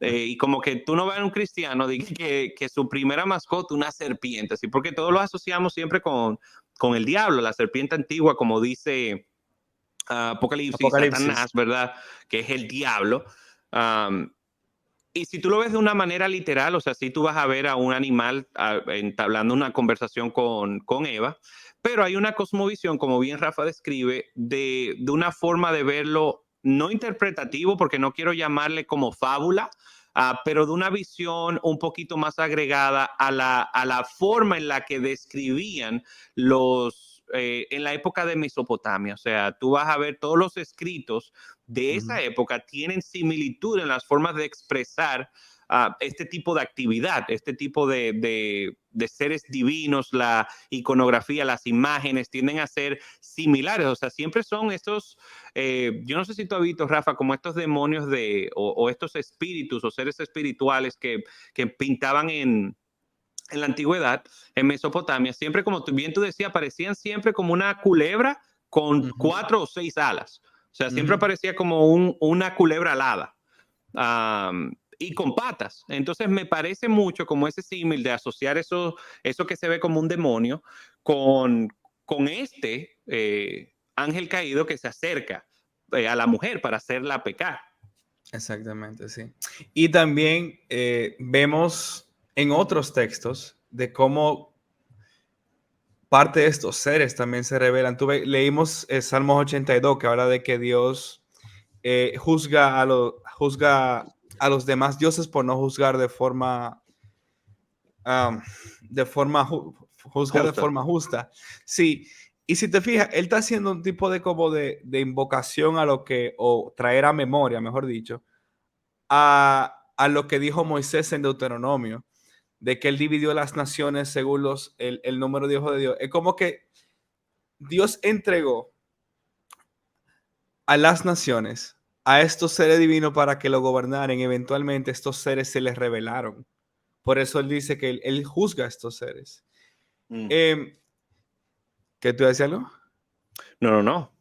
Y como que tú no ves a un cristiano que su primera mascota una serpiente, así porque todos lo asociamos siempre con el diablo, la serpiente antigua, como dice Apocalipsis, Apocalipsis. Satanás, ¿verdad? Que es el diablo. Um, y si tú lo ves de una manera literal, o sea, si tú vas a ver a un animal entablando una conversación con Eva, pero hay una cosmovisión, como bien Rafa describe, de una forma de verlo no interpretativo, porque no quiero llamarle como fábula, pero de una visión un poquito más agregada a la forma en la que describían en la época de Mesopotamia. O sea, tú vas a ver todos los escritos de esa época tienen similitud en las formas de expresar este tipo de actividad, este tipo de seres divinos, la iconografía, las imágenes tienden a ser similares, o sea, siempre son estos, yo no sé si tú has visto, Rafa, como estos demonios o estos espíritus o seres espirituales que pintaban en la antigüedad, en Mesopotamia, siempre como bien tú decías, parecían siempre como una culebra con 4 o 6 alas. O sea, siempre aparecía como una culebra alada y con patas. Entonces me parece mucho como ese símil de asociar eso que se ve como un demonio con este ángel caído que se acerca a la mujer para hacerla pecar. Exactamente, sí. Y también vemos en otros textos de cómo parte de estos seres también se revelan. Leímos Salmos 82, que habla de que Dios juzga a los demás dioses por no juzgar um, juzgar de Justo. forma justa. Sí, y si te fijas, él está haciendo un tipo de como de invocación a lo que, o traer a memoria, mejor dicho, a lo que dijo Moisés en Deuteronomio, de que él dividió las naciones según el número de hijos de Dios. Es como que Dios entregó a las naciones a estos seres divinos para que lo gobernaran. Eventualmente estos seres se les revelaron. Por eso él dice que él juzga a estos seres. Mm. ¿Qué tú decías algo? No, no, no.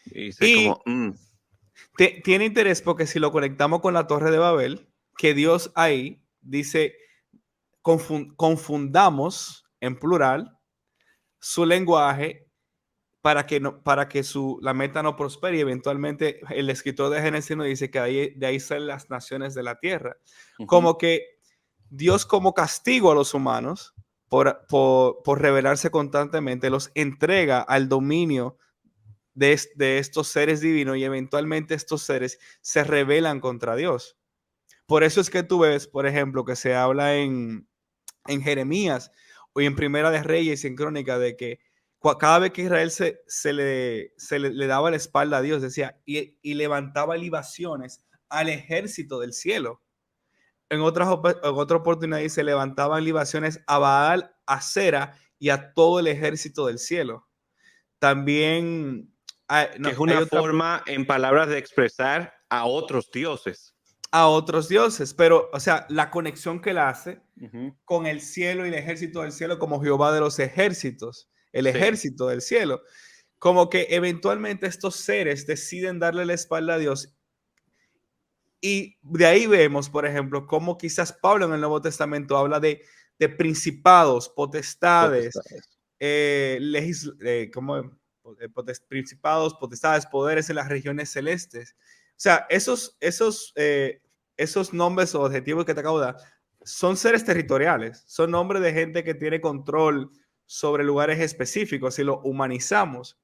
Dice como, Y tiene interés porque si lo conectamos con la Torre de Babel, que Dios ahí dice, confundamos en plural su lenguaje para que la meta no prospere y eventualmente el escritor de Génesis nos dice que de ahí salen las naciones de la tierra. Como que Dios como castigo a los humanos por rebelarse constantemente los entrega al dominio de estos seres divinos y eventualmente estos seres se rebelan contra Dios. Por eso es que tú ves, por ejemplo, que se habla en Jeremías o en Primera de Reyes y en Crónica de que cada vez que Israel le daba la espalda a Dios, decía, y levantaba libaciones al ejército del cielo. En otra oportunidad dice, levantaban libaciones a Baal, a Sera y a todo el ejército del cielo. También que es hay una otra forma, en palabras, de expresar a otros dioses. a otros dioses, pero, o sea, la conexión que él hace Ujú. con el cielo y el ejército del cielo como Jehová de los ejércitos, el Sí. ejército del cielo, como que eventualmente estos seres deciden darle la espalda a Dios y de ahí vemos, por ejemplo, cómo quizás Pablo en el Nuevo Testamento habla de principados, potestades, Potestades. principados, potestades, poderes en las regiones celestes. O sea, esos nombres o adjetivos que te acabo de dar son seres territoriales, son nombres de gente que tiene control sobre lugares específicos, si lo humanizamos.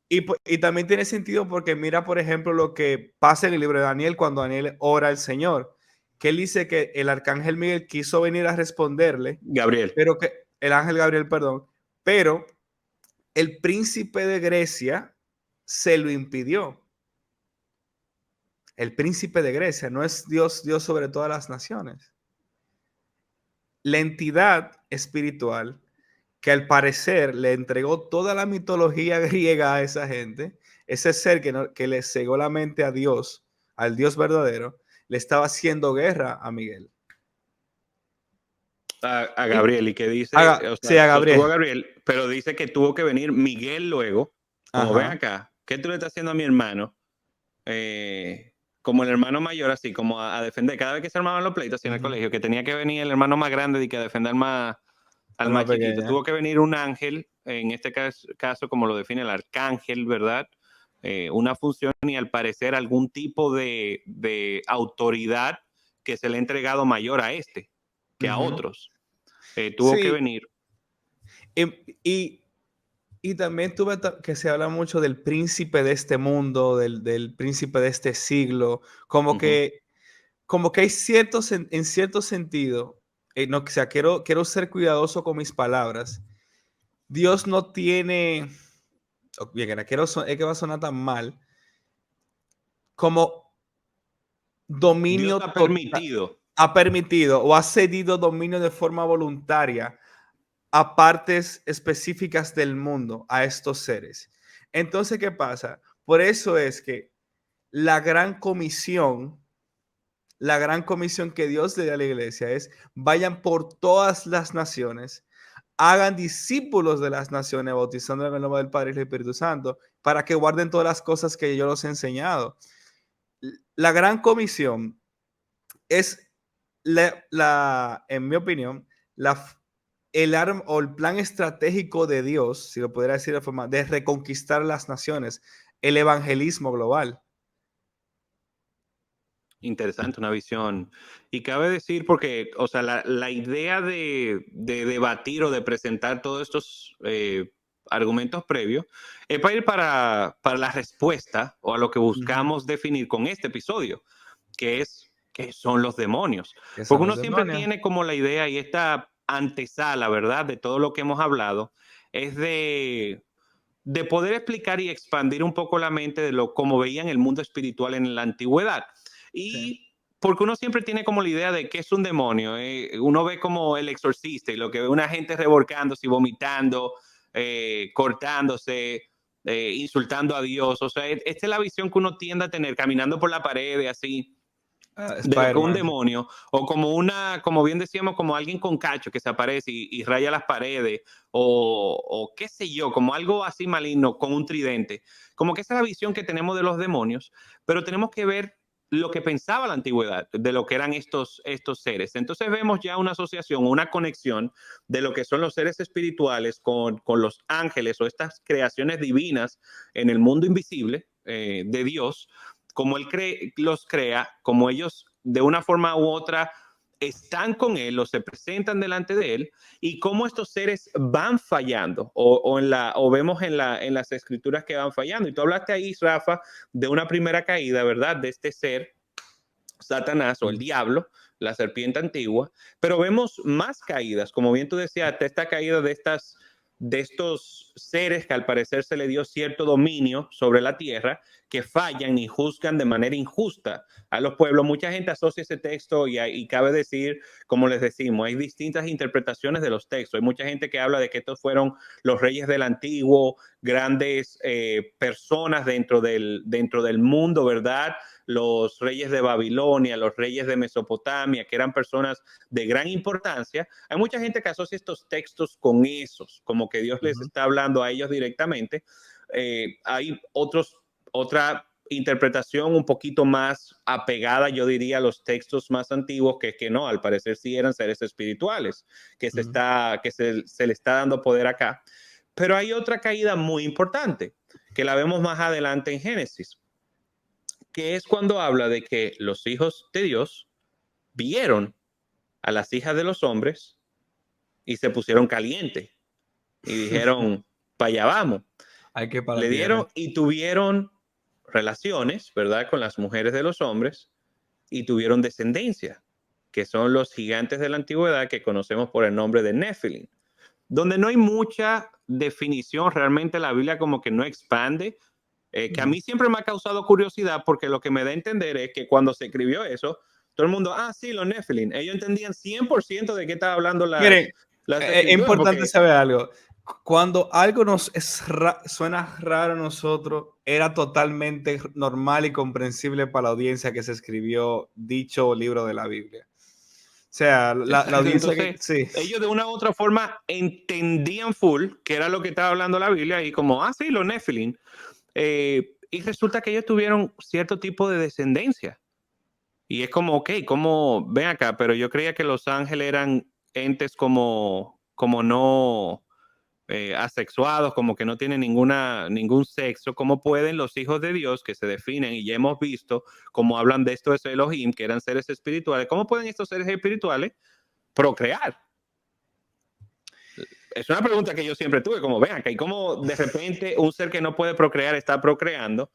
Y también tiene sentido porque mira, por ejemplo, lo que pasa en el libro de Daniel cuando Daniel ora al Señor, que él dice que el arcángel Miguel quiso venir a responderle, Gabriel. pero que el ángel Gabriel, perdón, pero el príncipe de Grecia se lo impidió. El príncipe de Grecia no es Dios sobre todas las naciones. La entidad espiritual que al parecer le entregó toda la mitología griega a esa gente. Ese ser que le cegó la mente a Dios, al Dios verdadero, le estaba haciendo guerra a Miguel. A Y Gabriel, y que dice, o sí, sea, a sostuvo a Gabriel. Gabriel, pero dice que tuvo que venir Miguel luego, como ven Ajá. acá, ¿qué tú le estás haciendo a mi hermano? Como el hermano mayor, así como a defender, cada vez que se armaban los pleitos así en el Ujú. colegio, que tenía que venir el hermano más grande y que a defender más, al Alma más chiquito. pequeña. Tuvo que venir un ángel, en este caso como lo define el arcángel, ¿verdad? Una función y al parecer algún tipo de autoridad que se le ha entregado mayor a este que a Ujú. otros. Tuvo que Sí, venir. y, y también que se habla mucho del príncipe de este mundo, del príncipe de este siglo, como Ujú. que, como que hay en cierto sentido, no, o sea, quiero ser cuidadoso con mis palabras. Dios no tiene, bien, es que va a sonar tan mal, como Dios dominio ha total, permitido. ha permitido o ha cedido dominio de forma voluntaria a partes específicas del mundo, a estos seres. Entonces, ¿qué pasa? Por eso es que la gran comisión, la gran comisión que Dios le da a la iglesia es: vayan por todas las naciones, hagan discípulos de las naciones, bautizando en el nombre del Padre y del Espíritu Santo, para que guarden todas las cosas que yo los he enseñado. La gran comisión es, en mi opinión, el arma o el plan estratégico de Dios, si lo pudiera decir de forma, de reconquistar las naciones, el evangelismo global. Interesante, una visión. Y cabe decir, porque, o sea, la idea de debatir o de presentar todos estos argumentos previos es para ir para la respuesta o a lo que Ujú. buscamos definir con este episodio, que es qué son los demonios. ¿Qué son Porque los uno siempre demonios? tiene como la idea y esta antesala, ¿verdad?, de todo lo que hemos hablado, es de poder explicar y expandir un poco la mente de lo como veían el mundo espiritual en la antigüedad. Sí. Y porque uno siempre tiene como la idea de qué es un demonio. Uno ve como el exorcista y lo que ve una gente revolcándose y vomitando, cortándose, insultando a Dios. O sea, esta es la visión que uno tiende a tener caminando por la pared así de lo que es un Spider-Man. demonio, o como como bien decíamos, como alguien con cacho que se aparece y raya las paredes, o qué sé yo, como algo así maligno con un tridente. Como que esa es la visión que tenemos de los demonios, pero tenemos que ver lo que pensaba la antigüedad de lo que eran estos seres. Entonces vemos ya una asociación, una conexión de lo que son los seres espirituales con los ángeles o estas creaciones divinas en el mundo invisible de Dios, como Él los crea, como ellos de una forma u otra están con Él o se presentan delante de Él, y cómo estos seres van fallando o vemos en las escrituras que van fallando. Y tú hablaste ahí, Rafa, de una primera caída, ¿verdad? De este ser, Satanás o el diablo, la serpiente antigua, pero vemos más caídas, como bien tú decías, esta caída de estos seres que al parecer se le dio cierto dominio sobre la tierra, que fallan y juzgan de manera injusta a los pueblos. Mucha gente asocia ese texto y cabe decir, como les decimos, hay distintas interpretaciones de los textos. Hay mucha gente que habla de que estos fueron los reyes del antiguo, grandes personas dentro del mundo, ¿verdad? Los reyes de Babilonia, los reyes de Mesopotamia, que eran personas de gran importancia. Hay mucha gente que asocia estos textos con esos, como que Dios les Ujú. está hablando a ellos directamente. Hay otra interpretación un poquito más apegada, yo diría, a los textos más antiguos, que no, al parecer sí eran seres espirituales, que Ujú. se le está dando poder acá. Pero hay otra caída muy importante, que la vemos más adelante en Génesis, que es cuando habla de que los hijos de Dios vieron a las hijas de los hombres y se pusieron calientes y dijeron, para allá vamos. Hay que ir para la Le tierra. dieron y tuvieron relaciones, ¿verdad?, con las mujeres de los hombres y tuvieron descendencia, que son los gigantes de la antigüedad que conocemos por el nombre de Nephilim, donde no hay mucha definición, realmente la Biblia como que no expande, que a mí siempre me ha causado curiosidad porque lo que me da a entender es que cuando se escribió eso, todo el mundo, sí, los Nephilim, ellos entendían 100% de qué estaba hablando Miren, las Es escrituras, importante porque saber algo. Cuando algo suena raro a nosotros, era totalmente normal y comprensible para la audiencia que se escribió dicho libro de la Biblia. O sea, la exacto, audiencia que... entonces Sí. ellos de una u otra forma entendían full que era lo que estaba hablando la Biblia y como, sí, los Nephilim. Y resulta que ellos tuvieron cierto tipo de descendencia. Y es como, ok, como, ven acá, pero yo creía que los ángeles eran entes como no asexuados, como que no tienen ningún sexo. ¿Cómo pueden los hijos de Dios que se definen, y ya hemos visto cómo hablan de estos Elohim, que eran seres espirituales, cómo pueden estos seres espirituales procrear? Es una pregunta que yo siempre tuve, como, ven acá, y cómo de repente un ser que no puede procrear está procreando.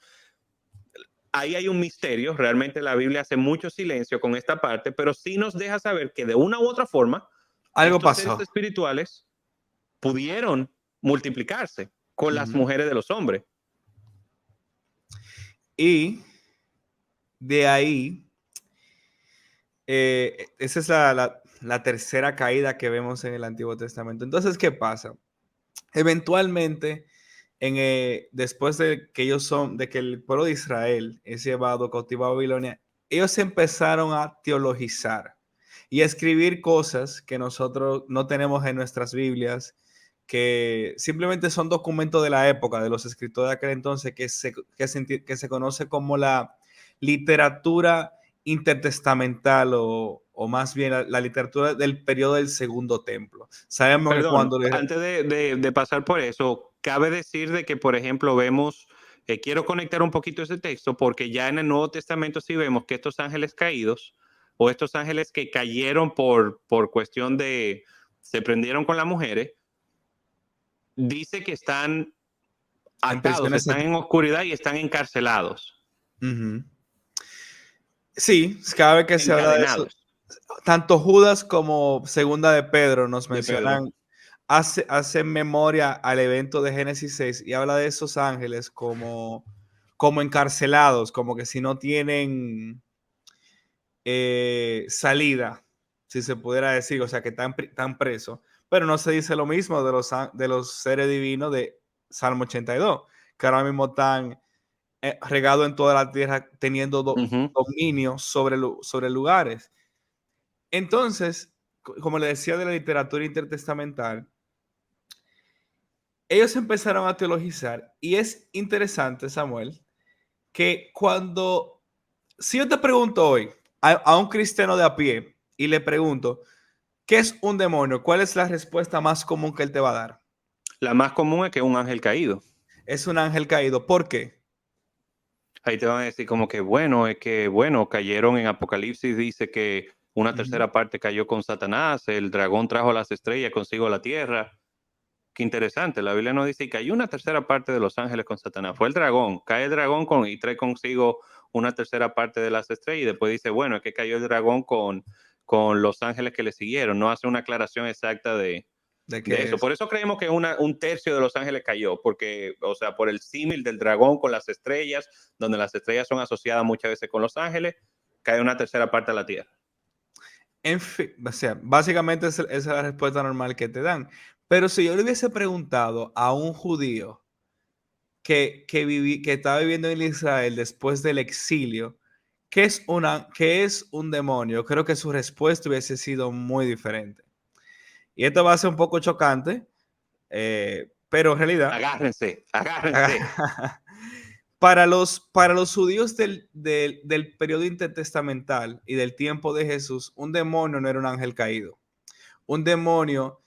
Ahí hay un misterio, realmente la Biblia hace mucho silencio con esta parte, pero sí nos deja saber que de una u otra forma Algo estos seres pasó. espirituales pudieron multiplicarse con las Ujú. mujeres de los hombres. Y de ahí, esa es la tercera caída que vemos en el Antiguo Testamento. Entonces, ¿qué pasa? Eventualmente, después de que de que el pueblo de Israel es llevado cautivo a Babilonia, ellos empezaron a teologizar y a escribir cosas que nosotros no tenemos en nuestras Biblias, que simplemente son documentos de la época, de los escritores de aquel entonces, que se conoce como la literatura intertestamental o más bien la literatura del periodo del Segundo Templo. Sabemos que Perdón, cuando... antes de pasar por eso, cabe decir de que, por ejemplo, vemos, quiero conectar un poquito ese texto, porque ya en el Nuevo Testamento sí vemos que estos ángeles caídos, o estos ángeles que cayeron por cuestión de, se prendieron con las mujeres, dice que están En atados, prisiones están en oscuridad y están encarcelados, Ujú. Sí, cada vez que se habla de eso, encadenados, tanto Judas como Segunda de Pedro nos de Pedro. mencionan, hace memoria al evento de Génesis 6 y habla de esos ángeles como encarcelados, como que si no tienen salida, si se pudiera decir, o sea, que están presos. Pero no se dice lo mismo de los seres divinos de Salmo 82, que ahora mismo están regado en toda la tierra, teniendo Ujú. dominio sobre lugares. Entonces, como le decía de la literatura intertestamental, ellos empezaron a teologizar y es interesante, Samuel, que si yo te pregunto hoy a un cristiano de a pie y le pregunto, ¿qué es un demonio? ¿Cuál es la respuesta más común que él te va a dar? La más común es que un ángel caído. Es un ángel caído. ¿Por qué? Ahí te van a decir como que bueno, es que bueno, cayeron en Apocalipsis, dice que una Ujú. tercera parte cayó con Satanás, el dragón trajo las estrellas consigo la tierra. Qué interesante, la Biblia nos dice que cayó una tercera parte de los ángeles con Satanás. Fue el dragón, cae el dragón y trae consigo una tercera parte de las estrellas y después dice, bueno, es que cayó el dragón con los ángeles que le siguieron. No hace una aclaración exacta ¿De de qué eso. es? Por eso creemos que un tercio de los ángeles cayó, porque, o sea, por el símil del dragón con las estrellas, donde las estrellas son asociadas muchas veces con los ángeles, cae una tercera parte a la tierra. En fin, o sea, básicamente esa es la respuesta normal que te dan. Pero si yo le hubiese preguntado a un judío que estaba viviendo en Israel después del exilio, qué es un demonio? Creo que su respuesta hubiese sido muy diferente. Y esto va a ser un poco chocante, pero en realidad, Agárrense, agárrense. para los judíos del periodo intertestamental y del tiempo de Jesús, un demonio no era un ángel caído. Un demonio,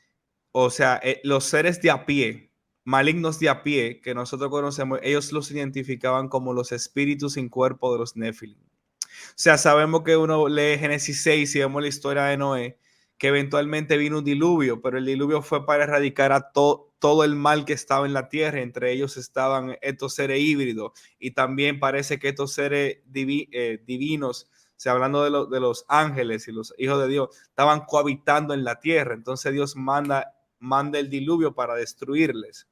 o sea, los seres de a pie, malignos de a pie, que nosotros conocemos, ellos los identificaban como los espíritus sin cuerpo de los Nephilim. O sea, sabemos que uno lee Génesis 6 y vemos la historia de Noé, que eventualmente vino un diluvio, pero el diluvio fue para erradicar a todo el mal que estaba en la tierra. Entre ellos estaban estos seres híbridos y también parece que estos seres divinos, o sea, hablando de los ángeles y los hijos de Dios, estaban cohabitando en la tierra. Entonces Dios manda el diluvio para destruirles.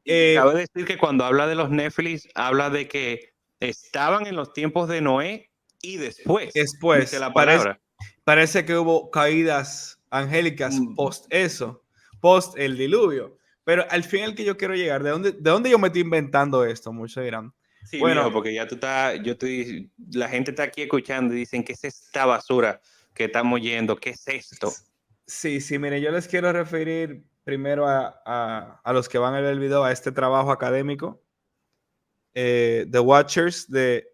Y cabe Eh, decir que cuando habla de los Néfilis, habla de que estaban en los tiempos de Noé y después, dice Después, la palabra. parece que hubo caídas angélicas Mm, post eso, post el diluvio. Pero al fin al que yo quiero llegar, de dónde yo me estoy inventando esto? Muchos dirán. Sí, Bueno, viejo, porque ya tú estás, la gente está aquí escuchando y dicen, ¿qué es esta basura que estamos yendo? ¿Qué es esto? sí, sí, mire, yo les quiero referir primero a los que van a ver el video a este trabajo académico. The Watchers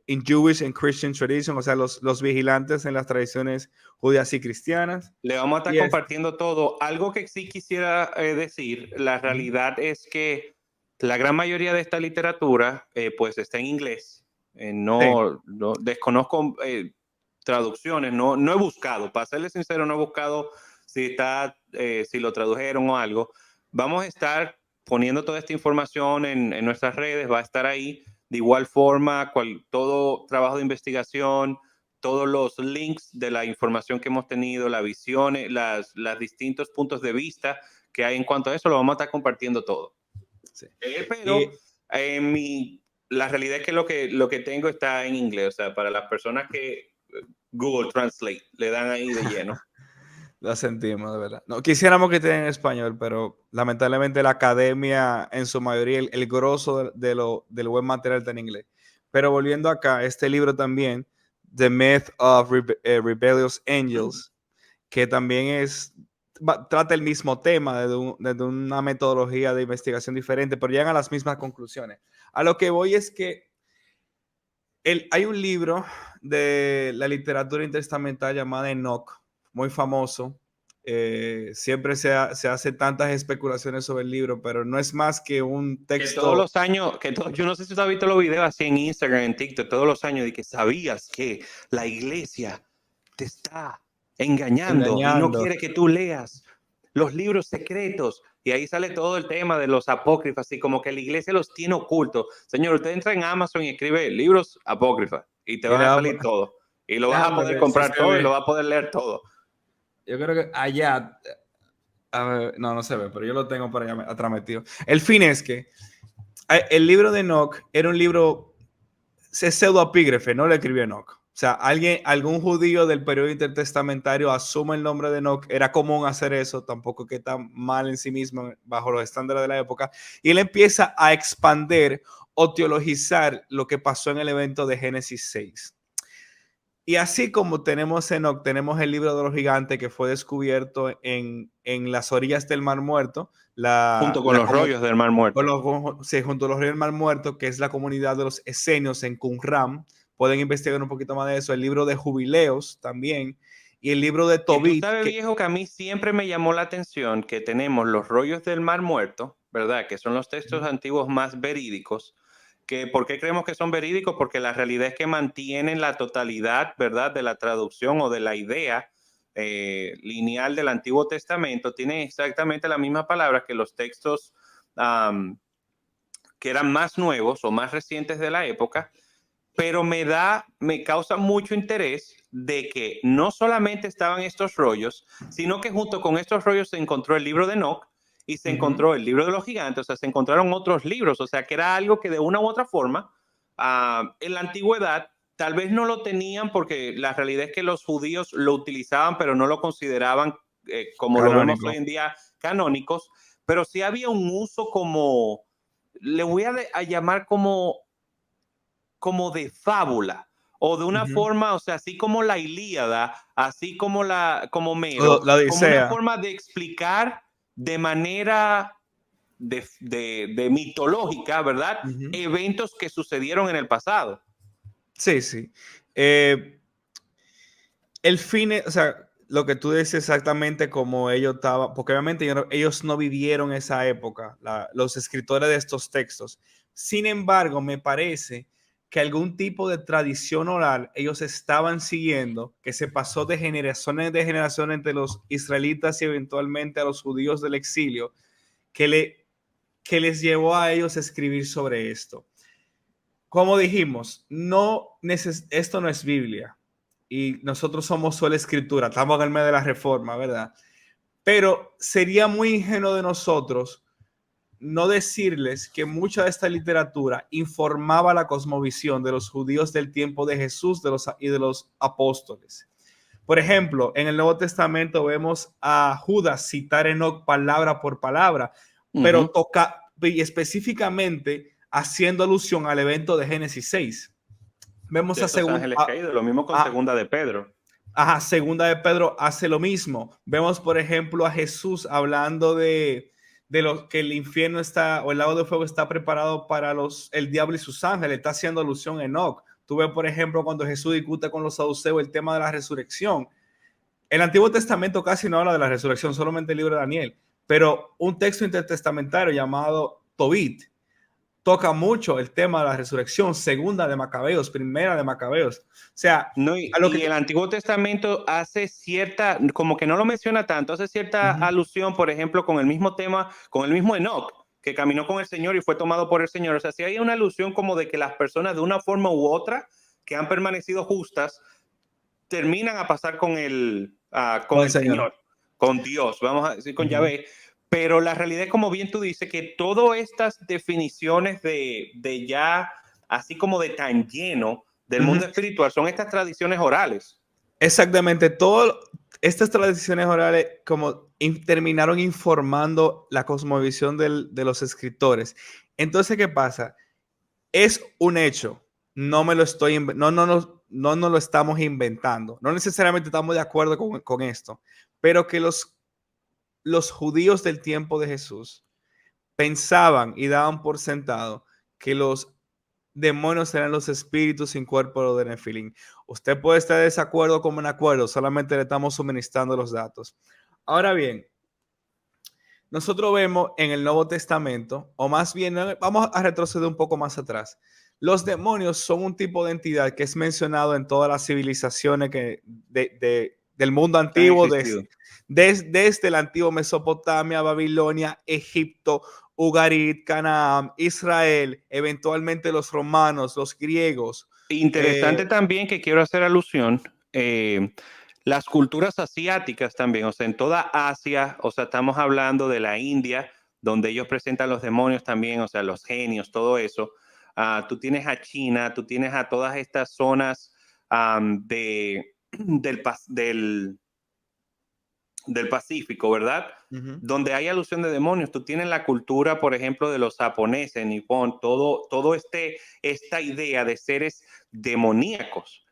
in Jewish and Christian Tradition, o sea, los vigilantes en las tradiciones judías y cristianas. Le vamos a estar Y es, compartiendo todo. Algo que sí quisiera decir, la Ujú. realidad es que la gran mayoría de esta literatura pues está en inglés. Sí, No desconozco traducciones, no he buscado, para serles sincero, no he buscado si lo tradujeron o algo. Vamos a estar poniendo toda esta información en nuestras redes, va a estar ahí. De igual forma, todo trabajo de investigación, todos los links de la información que hemos tenido, la visión, las distintos puntos de vista que hay en cuanto a eso, lo vamos a estar compartiendo todo. sí. Pero Y la realidad es que lo que tengo está en inglés, o sea, para las personas que Google Translate le dan ahí de lleno. lo sentimos, de verdad. No, quisiéramos que estén en español, pero lamentablemente la academia, en su mayoría, el grosso del buen material está en inglés. Pero volviendo acá, este libro también, The Myth of Rebellious Angels, que también trata el mismo tema desde una metodología de investigación diferente, pero llegan a las mismas conclusiones. A lo que voy es que hay un libro de la literatura intertestamental llamada Enoch, muy famoso. Siempre se hace tantas especulaciones sobre el libro, pero no es más que un Que todos texto. los años, yo no sé si tú has visto los videos así en Instagram, en TikTok, todos los años de que sabías que la iglesia te está engañando y no Engañando. quiere que tú leas los libros secretos. Y ahí sale todo el tema de los apócrifas y como que la iglesia los tiene ocultos. Señor, usted entra en Amazon y escribe libros apócrifas y te Y van a salir todo. Y lo vas a déjame poder ver si comprar se todo y lo ve. vas a poder leer todo. Yo creo que allá, a ver, no se ve, pero yo lo tengo por allá atrás metido. El fin es que el libro de Enoch era un libro, es pseudoepígrafe, no lo escribió Enoch. O sea, algún judío del periodo intertestamentario asume el nombre de Enoch. Era común hacer eso, tampoco que está mal en sí mismo bajo los estándares de la época. Y él empieza a expander o teologizar lo que pasó en el evento de Génesis 6. Y así como tenemos Enoch, tenemos el libro de los gigantes que fue descubierto en las orillas del Mar Muerto, Junto con los rollos del Mar Muerto. sí, junto a los ríos del Mar Muerto, que es la comunidad de los esenios en Qumran. Pueden investigar un poquito más de eso. El libro de Jubileos también. Y el libro de Y tú Tobit. sabes, viejo, que a mí siempre me llamó la atención que tenemos los rollos del Mar Muerto, ¿verdad? Que son los textos antiguos más verídicos. ¿Por qué creemos que son verídicos? Porque la realidad es que mantienen la totalidad, ¿verdad? De la traducción o de la idea lineal del Antiguo Testamento. Tienen exactamente la misma palabra que los textos que eran más nuevos o más recientes de la época, pero me causa mucho interés de que no solamente estaban estos rollos, sino que junto con estos rollos se encontró el libro de Enoch y se encontró el libro de los gigantes, o sea, se encontraron otros libros, o sea, que era algo que de una u otra forma, en la antigüedad, tal vez no lo tenían porque la realidad es que los judíos lo utilizaban, pero no lo consideraban como lo vemos hoy Canónico. en día canónicos, pero sí había un uso como, le voy a llamar como de fábula o de una forma, o sea, así como la Ilíada, así como como Homero, La como una Odisea. forma de explicar de manera de mitológica, ¿verdad? Ujú. Eventos que sucedieron en el pasado. Sí, sí. El fin, o sea, lo que tú dices exactamente como ellos estaban, porque obviamente ellos no vivieron esa época, los escritores de estos textos. Sin embargo, me parece que algún tipo de tradición oral ellos estaban siguiendo, que se pasó de generación entre los israelitas y eventualmente a los judíos del exilio, que les llevó a ellos a escribir sobre esto. Como dijimos, esto no es Biblia y nosotros somos sola escritura, estamos en el medio de la reforma, ¿verdad? Pero sería muy ingenuo de nosotros no decirles que mucha de esta literatura informaba la cosmovisión de los judíos del tiempo de Jesús y de los apóstoles. Por ejemplo, en el Nuevo Testamento vemos a Judas citar Enoc palabra por palabra, pero Ujú. toca y específicamente haciendo alusión al evento de Génesis 6. Vemos De esos ángeles caídos, lo mismo con a, segunda de Pedro. ajá, segunda de Pedro hace lo mismo. Vemos, por ejemplo, a Jesús hablando de lo que el infierno está, o el lago de fuego está preparado para el diablo y sus ángeles. Está haciendo alusión a Enoch. Tú ves, por ejemplo, cuando Jesús discute con los saduceos el tema de la resurrección. El Antiguo Testamento casi no habla de la resurrección, solamente el libro de Daniel. Pero un texto intertestamentario llamado Tobit toca mucho el tema de la resurrección, segunda de Macabeos, primera de Macabeos. O sea, No, a lo que... y el Antiguo Testamento hace cierta, como que no lo menciona tanto, hace cierta Ujú. alusión, por ejemplo, con el mismo tema, con el mismo Enoch, que caminó con el Señor y fue tomado por el Señor. O sea, si hay una alusión como de que las personas de una forma u otra que han permanecido justas terminan a pasar con Con el el Señor. Señor, con Dios, vamos a decir con Ujú. Yahvé. Pero la realidad es, como bien tú dices, que todas estas definiciones de ya, así como de tan lleno del Ujú. mundo espiritual, son estas tradiciones orales. Exactamente, todas estas tradiciones orales como terminaron informando la cosmovisión de los escritores. Entonces, ¿qué pasa? Es un hecho, no me lo estoy, no lo estamos inventando, no necesariamente estamos de acuerdo con esto, pero que los judíos del tiempo de Jesús pensaban y daban por sentado que los demonios eran los espíritus sin cuerpo de Nefilim. Usted puede estar de desacuerdo como en acuerdo, solamente le estamos suministrando los datos. Ahora bien, nosotros vemos en el Nuevo Testamento, o más bien, vamos a retroceder un poco más atrás. Los demonios son un tipo de entidad que es mencionado en todas las civilizaciones del mundo Han antiguo, existido. desde la antigua Mesopotamia, Babilonia, Egipto, Ugarit, Canaán, Israel, eventualmente los romanos, los griegos. Interesante también, que quiero hacer alusión, las culturas asiáticas también, o sea, en toda Asia, o sea, estamos hablando de la India, donde ellos presentan los demonios también, o sea, los genios, todo eso. Tú tienes a China, tú tienes a todas estas zonas del Pacífico, ¿verdad? Ujú. Donde hay alusión de demonios. Tú tienes la cultura, por ejemplo, de los japoneses, Nippon, todo esta idea de seres demoníacos.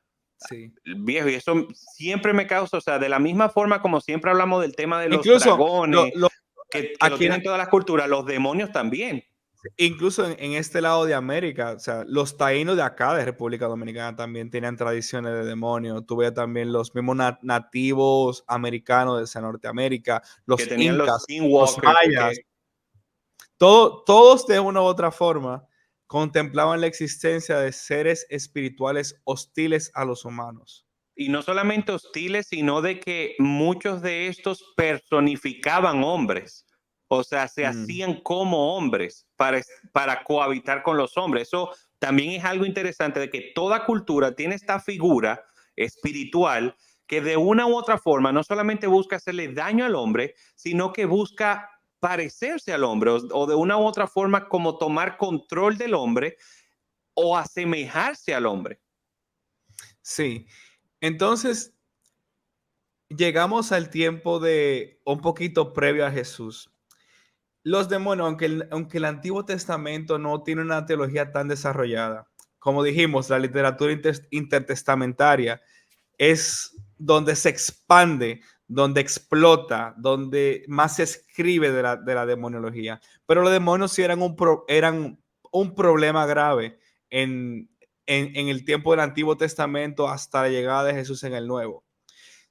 Sí. Viejo, y eso siempre me causa, o sea, de la misma forma como siempre hablamos del tema de los Incluso dragones, que lo aquí tienen todas las culturas, los demonios también. incluso en este lado de América, o sea, los taínos de acá, de República Dominicana, también tenían tradiciones de demonios. Tuve también los mismos nativos americanos de Norteamérica, Que los tenían los incas, los skinwalkers, mayas, todos de una u otra forma contemplaban la existencia de seres espirituales hostiles a los humanos. y no solamente hostiles, sino de que muchos de estos personificaban hombres. O sea, se Mm. hacían como hombres para cohabitar con los hombres. Eso también es algo interesante, de que toda cultura tiene esta figura espiritual que de una u otra forma no solamente busca hacerle daño al hombre, sino que busca parecerse al hombre, o de una u otra forma como tomar control del hombre o asemejarse al hombre. Sí. Entonces, llegamos al tiempo de un poquito previo a Jesús. Los demonios, aunque el Antiguo Testamento no tiene una teología tan desarrollada, como dijimos, la literatura intertestamentaria es donde se expande, donde explota, donde más se escribe de la demonología. Pero los demonios sí eran un problema grave en el tiempo del Antiguo Testamento hasta la llegada de Jesús en el Nuevo.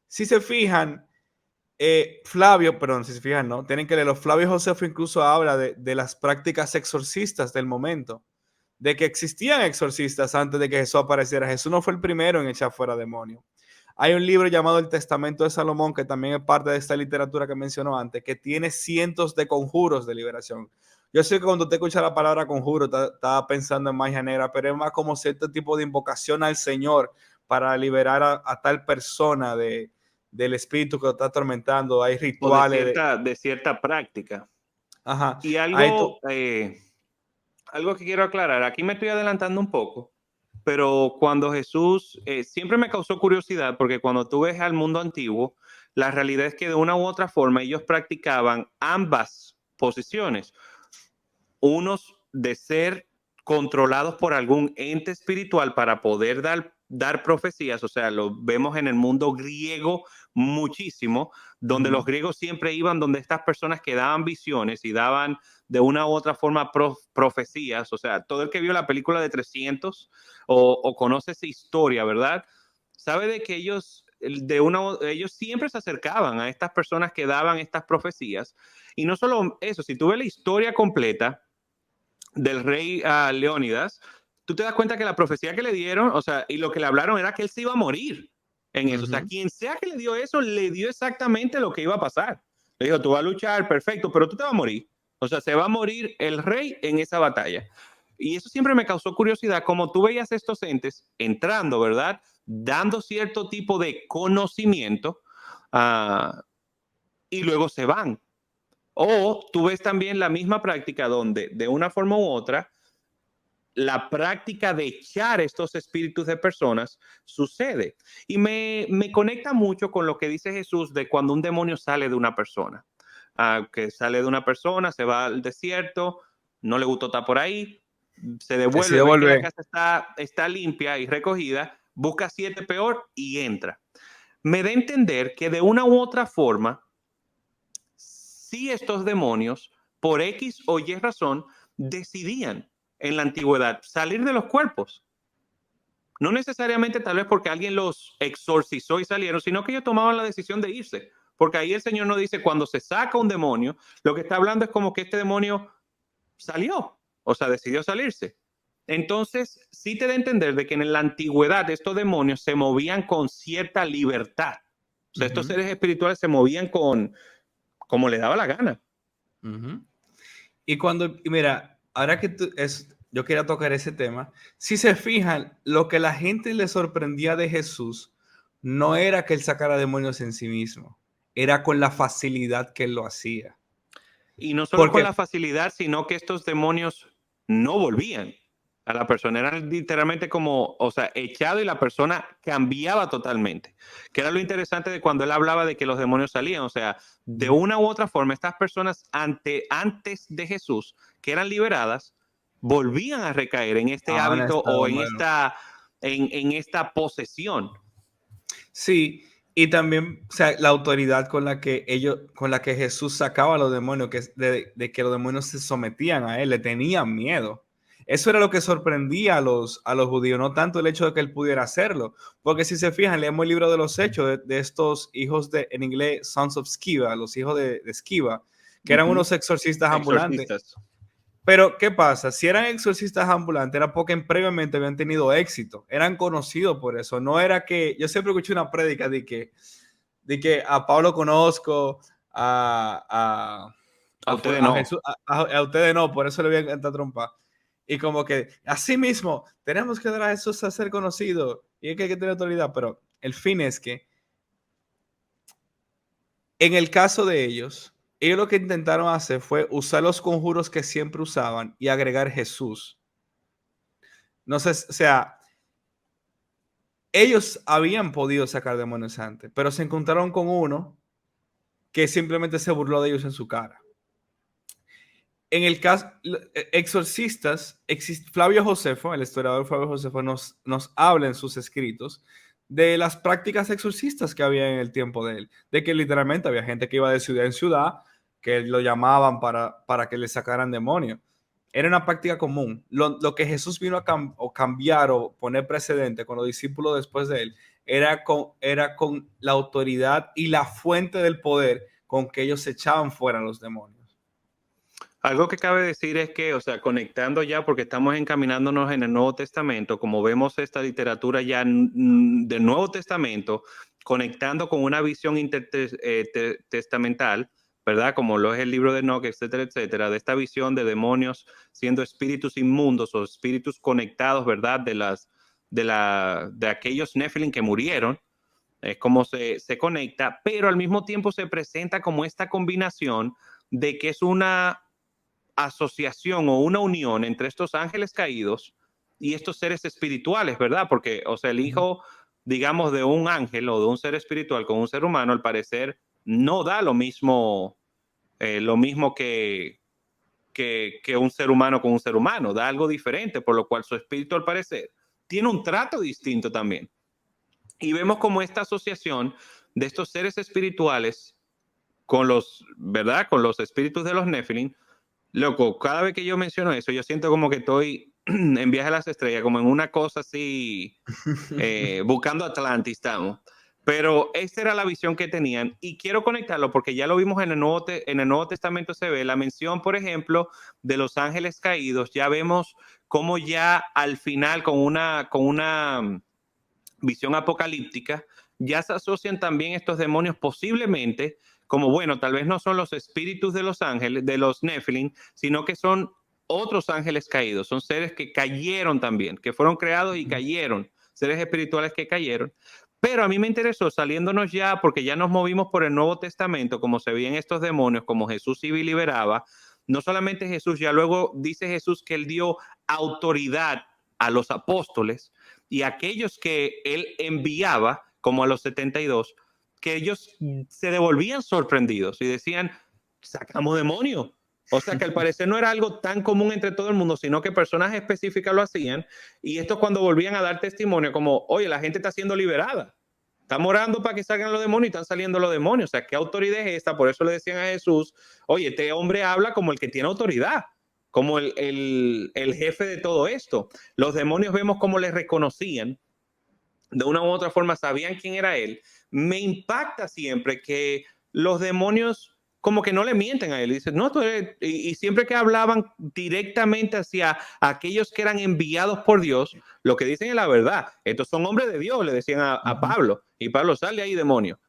Si se fijan, Flavio, perdón, si se fijan, ¿no? Tienen que leerlo. Flavio Josefo incluso habla de las prácticas exorcistas del momento, de que existían exorcistas antes de que Jesús apareciera. Jesús no fue el primero en echar fuera demonios. Hay un libro llamado El Testamento de Salomón, que también es parte de esta literatura que mencionó antes, que tiene cientos de conjuros de liberación. Yo sé que cuando te escucha la palabra conjuro, estaba pensando en magia negra, pero es más como cierto tipo de invocación al Señor para liberar a tal persona del espíritu que lo está atormentando. Hay O de rituales cierta práctica. ajá, Y hay algo que quiero aclarar, aquí me estoy adelantando un poco, pero cuando Jesús, siempre me causó curiosidad, porque cuando tú ves al mundo antiguo, la realidad es que de una u otra forma ellos practicaban ambas posiciones, unos de ser controlados por algún ente espiritual para poder dar profecías, o sea, lo vemos en el mundo griego muchísimo, donde los griegos siempre iban donde estas personas que daban visiones y daban de una u otra forma profecías, o sea, todo el que vio la película de 300 o conoce esa historia, ¿verdad? Sabe de que ellos siempre se acercaban a estas personas que daban estas profecías. Y no solo eso, si tú ves la historia completa del rey Leónidas, tú te das cuenta que la profecía que le dieron, o sea, y lo que le hablaron era que él se iba a morir en eso. O sea, quien sea que le dio eso, le dio exactamente lo que iba a pasar. Le dijo, tú vas a luchar, perfecto, pero tú te vas a morir. O sea, se va a morir el rey en esa batalla. Y eso siempre me causó curiosidad, como tú veías estos entes entrando, ¿verdad? Dando cierto tipo de conocimiento y luego se van. O tú ves también la misma práctica donde de una forma u otra la práctica de echar estos espíritus de personas sucede. Y me conecta mucho con lo que dice Jesús de cuando un demonio sale de una persona. Que sale de una persona, se va al desierto, no le gustó estar por ahí, se devuelve, ve que la casa está limpia y recogida, busca 7 peor y entra. Me da a entender que de una u otra forma, si estos demonios, por X o Y razón, decidían en la antigüedad salir de los cuerpos. No necesariamente tal vez porque alguien los exorcizó y salieron, sino que ellos tomaban la decisión de irse. Porque ahí el Señor no dice cuando se saca un demonio, lo que está hablando es como que este demonio salió, o sea, decidió salirse. Entonces, sí te da a entender de que en la antigüedad estos demonios se movían con cierta libertad. O sea, estos seres espirituales se movían como le daba la gana. Y mira, ahora que yo quería tocar ese tema, si se fijan, lo que la gente le sorprendía de Jesús no era que él sacara demonios en sí mismo, era con la facilidad que él lo hacía. Y no solo con la facilidad, sino que estos demonios no volvían a la persona. Eran literalmente como, o sea, echado y la persona cambiaba totalmente. Que era lo interesante de cuando él hablaba de que los demonios salían. O sea, de una u otra forma, estas personas antes de Jesús, que eran liberadas, volvían a recaer en este hábito o en esta posesión. Sí, y también, o sea, la autoridad con la que Jesús sacaba a los demonios, de que los demonios se sometían a él, le tenían miedo. Eso era lo que sorprendía a los judíos, no tanto el hecho de que él pudiera hacerlo, porque si se fijan, leemos el libro de los Hechos de estos hijos en inglés, Sons of Sceva, los hijos de Sceva, que eran unos exorcistas ambulantes. Pero, ¿qué pasa? Si eran exorcistas ambulantes, era porque previamente habían tenido éxito. Eran conocidos por eso. No era que... Yo siempre escuché una prédica de que a Pablo conozco, a ustedes no. Jesús, a ustedes no, por eso le voy a encantar trompa. Y como que, así mismo, tenemos que dar a Jesús a ser conocido. Y es que hay que tener autoridad. Pero el fin es que, en el caso de ellos lo que intentaron hacer fue usar los conjuros que siempre usaban y agregar Jesús. No sé, o sea, ellos habían podido sacar demonios antes, pero se encontraron con uno que simplemente se burló de ellos en su cara. En el caso, exorcistas, Flavio Josefo, el historiador Flavio Josefo, nos habla en sus escritos de las prácticas exorcistas que había en el tiempo de él, de que literalmente había gente que iba de ciudad en ciudad, que lo llamaban para que le sacaran demonios. Era una práctica común. Lo que Jesús vino a cambiar o poner precedente con los discípulos después de él era con la autoridad y la fuente del poder con que ellos echaban fuera a los demonios. Algo que cabe decir es que, o sea, conectando ya, porque estamos encaminándonos en el Nuevo Testamento, como vemos esta literatura ya del Nuevo Testamento, conectando con una visión intertestamental, ¿verdad? Como lo es el libro de Enoch, etcétera, etcétera, de esta visión de demonios siendo espíritus inmundos o espíritus conectados, ¿verdad? De aquellos Nephilim que murieron, es como se conecta, pero al mismo tiempo se presenta como esta combinación de que es una asociación o una unión entre estos ángeles caídos y estos seres espirituales, ¿verdad? Porque, o sea, el hijo, digamos, de un ángel o de un ser espiritual con un ser humano, al parecer, no da lo mismo que un ser humano con un ser humano, da algo diferente, por lo cual su espíritu, al parecer, tiene un trato distinto también. Y vemos como esta asociación de estos seres espirituales con los, ¿verdad? Con los espíritus de los Nephilim. Loco, cada vez que yo menciono eso, yo siento como que estoy en Viaje a las Estrellas, como en una cosa así, buscando Atlantis estamos. Pero esta era la visión que tenían y quiero conectarlo porque ya lo vimos en el Nuevo Testamento, se ve la mención, por ejemplo, de los ángeles caídos. Ya vemos cómo ya al final con una visión apocalíptica, ya se asocian también estos demonios posiblemente como, bueno, tal vez no son los espíritus de los ángeles, de los Nephilim, sino que son otros ángeles caídos, son seres que cayeron también, que fueron creados y cayeron, seres espirituales que cayeron. Pero a mí me interesó, saliéndonos ya, porque ya nos movimos por el Nuevo Testamento, como se veían estos demonios, como Jesús iba y liberaba, no solamente Jesús, ya luego dice Jesús que él dio autoridad a los apóstoles, y aquellos que él enviaba, como a los 72, que ellos se devolvían sorprendidos y decían, sacamos demonios. O sea que al parecer no era algo tan común entre todo el mundo, sino que personas específicas lo hacían. Y esto cuando volvían a dar testimonio, como, oye, la gente está siendo liberada. Están orando para que salgan los demonios y están saliendo los demonios. O sea, ¿qué autoridad es esta? Por eso le decían a Jesús, oye, este hombre habla como el que tiene autoridad, como el jefe de todo esto. Los demonios vemos cómo les reconocían, de una u otra forma sabían quién era él. Me impacta siempre que los demonios como que no le mienten a él. Dicen, no, tú eres... y siempre que hablaban directamente hacia aquellos que eran enviados por Dios, lo que dicen es la verdad. Estos son hombres de Dios, le decían a Pablo. Y Pablo, sale ahí, demonio.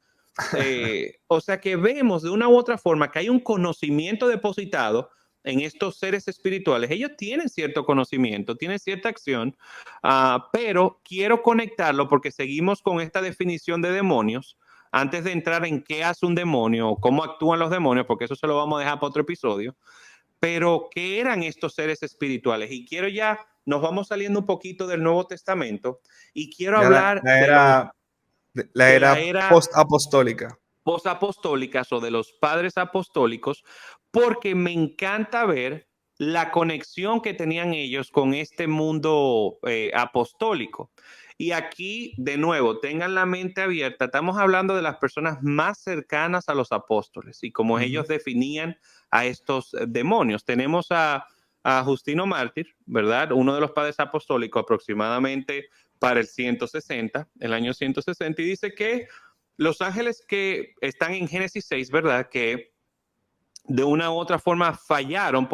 O sea que vemos de una u otra forma que hay un conocimiento depositado en estos seres espirituales. Ellos tienen cierto conocimiento, tienen cierta acción, pero quiero conectarlo porque seguimos con esta definición de demonios. Antes de entrar en qué hace un demonio o cómo actúan los demonios, porque eso se lo vamos a dejar para otro episodio, pero ¿qué eran estos seres espirituales? Y quiero ya, nos vamos saliendo un poquito del Nuevo Testamento y quiero Ya hablar la de era la era post-apostólica. posapostólicas o de los padres apostólicos, porque me encanta ver la conexión que tenían ellos con este mundo apostólico. Y aquí, de nuevo, tengan la mente abierta. Estamos hablando de las personas más cercanas a los apóstoles y cómo ellos definían a estos demonios. Tenemos a Justino Mártir, ¿verdad? Uno de los padres apostólicos aproximadamente para el año 160, y dice que los ángeles que están en Génesis 6, ¿verdad? Que de una u otra forma fallaron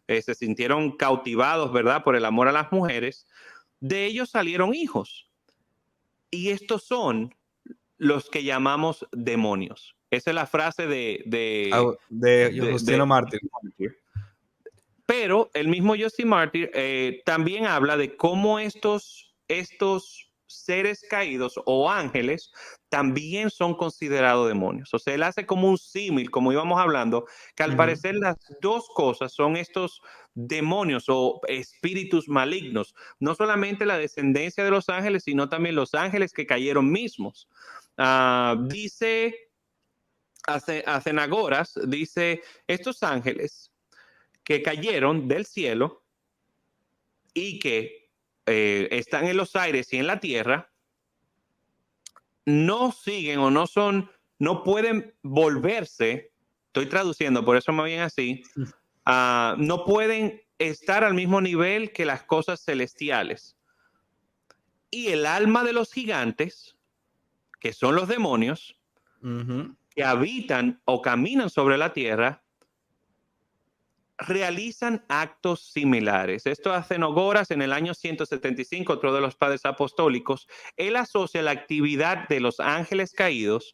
se sintieron cautivados, ¿verdad? Por el amor a las mujeres. De ellos salieron hijos. Y estos son los que llamamos demonios. Esa es la frase de Justino Mártir. Pero el mismo Justin Martyr también habla de cómo estos seres caídos o ángeles también son considerados demonios. O sea, él hace como un símil, como íbamos hablando, que al parecer las dos cosas son estos demonios o espíritus malignos. No solamente la descendencia de los ángeles, sino también los ángeles que cayeron mismos. Dice Athenagoras, dice, estos ángeles que cayeron del cielo y que están en los aires y en la tierra, no siguen o no pueden volverse, estoy traduciendo, por eso me viene así, no pueden estar al mismo nivel que las cosas celestiales. Y el alma de los gigantes, que son los demonios, que habitan o caminan sobre la tierra, realizan actos similares. Esto hace Nogoras en el año 175, otro de los padres apostólicos. Él asocia la actividad de los ángeles caídos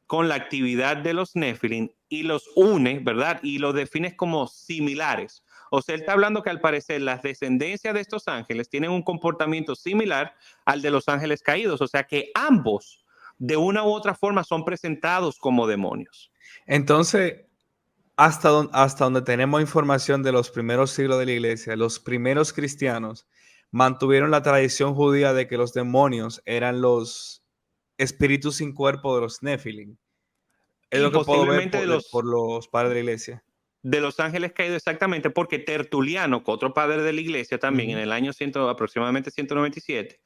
con la actividad de los Nephilim y los une, ¿verdad? Y los define como similares. O sea, él está hablando que al parecer las descendencias de estos ángeles tienen un comportamiento similar al de los ángeles caídos. O sea, que ambos, de una u otra forma, son presentados como demonios. Entonces, hasta donde tenemos información de los primeros siglos de la iglesia, los primeros cristianos mantuvieron la tradición judía de que los demonios eran los espíritus sin cuerpo de los Nephilim. Es Y lo que puedo ver posiblemente por los padres de la iglesia. de los ángeles caídos, exactamente, porque Tertuliano, otro padre de la iglesia también, en el año 100, aproximadamente 197,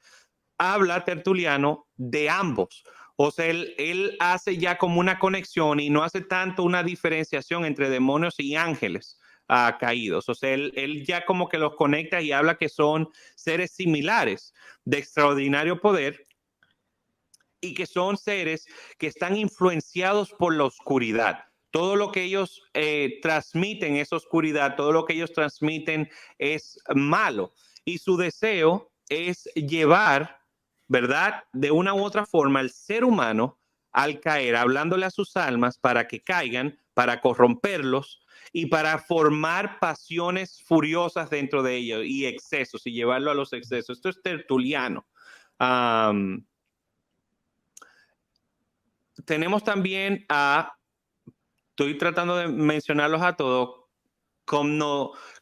habla Tertuliano de ambos. O sea, él hace ya como una conexión y no hace tanto una diferenciación entre demonios y ángeles caídos. O sea, él ya como que los conecta y habla que son seres similares de extraordinario poder y que son seres que están influenciados por la oscuridad. Todo lo que ellos transmiten es oscuridad, todo lo que ellos transmiten es malo. Y su deseo es llevar, ¿verdad? De una u otra forma, al ser humano al caer, hablándole a sus almas para que caigan, para corromperlos y para formar pasiones furiosas dentro de ellos y excesos y llevarlo a los excesos. Esto es Tertuliano. Tenemos también estoy tratando de mencionarlos a todos,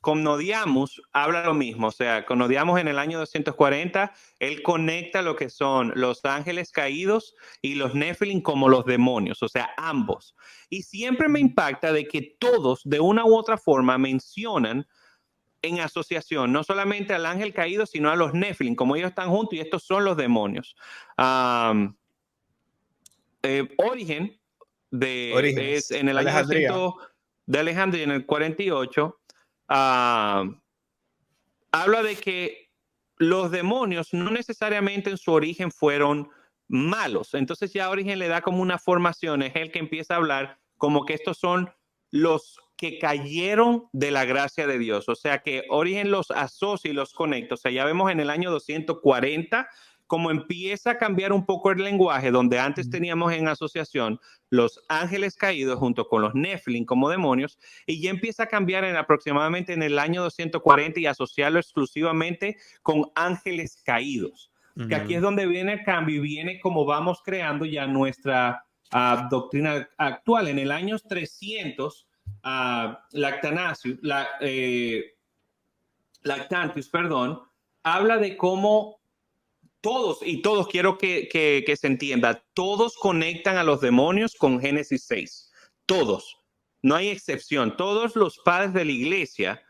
Comnodiamus habla lo mismo, o sea, Comnodiamus en el año 240, él conecta lo que son los ángeles caídos y los Nephilim como los demonios, o sea, ambos. Y siempre me impacta de que todos, de una u otra forma, mencionan en asociación, no solamente al ángel caído, sino a los Nephilim, como ellos están juntos y estos son los demonios. Origen es Orígenes, en el año Alejandría. 200 de Alejandría, en el 48, habla de que los demonios no necesariamente en su origen fueron malos. Entonces ya Origen le da como una formación, es el que empieza a hablar como que estos son los que cayeron de la gracia de Dios. O sea que Origen los asocia y los conecta. O sea, ya vemos en el año 240 como empieza a cambiar un poco el lenguaje, donde antes teníamos en asociación los ángeles caídos junto con los Nephilim como demonios, y ya empieza a cambiar aproximadamente en el año 240 y asociarlo exclusivamente con ángeles caídos. Que aquí es donde viene el cambio y viene como vamos creando ya nuestra doctrina actual. En el año 300, Lactantius, perdón, habla de cómo todos quiero que se entienda, todos conectan a los demonios con Génesis 6. Todos, no hay excepción. Todos los padres de la iglesia,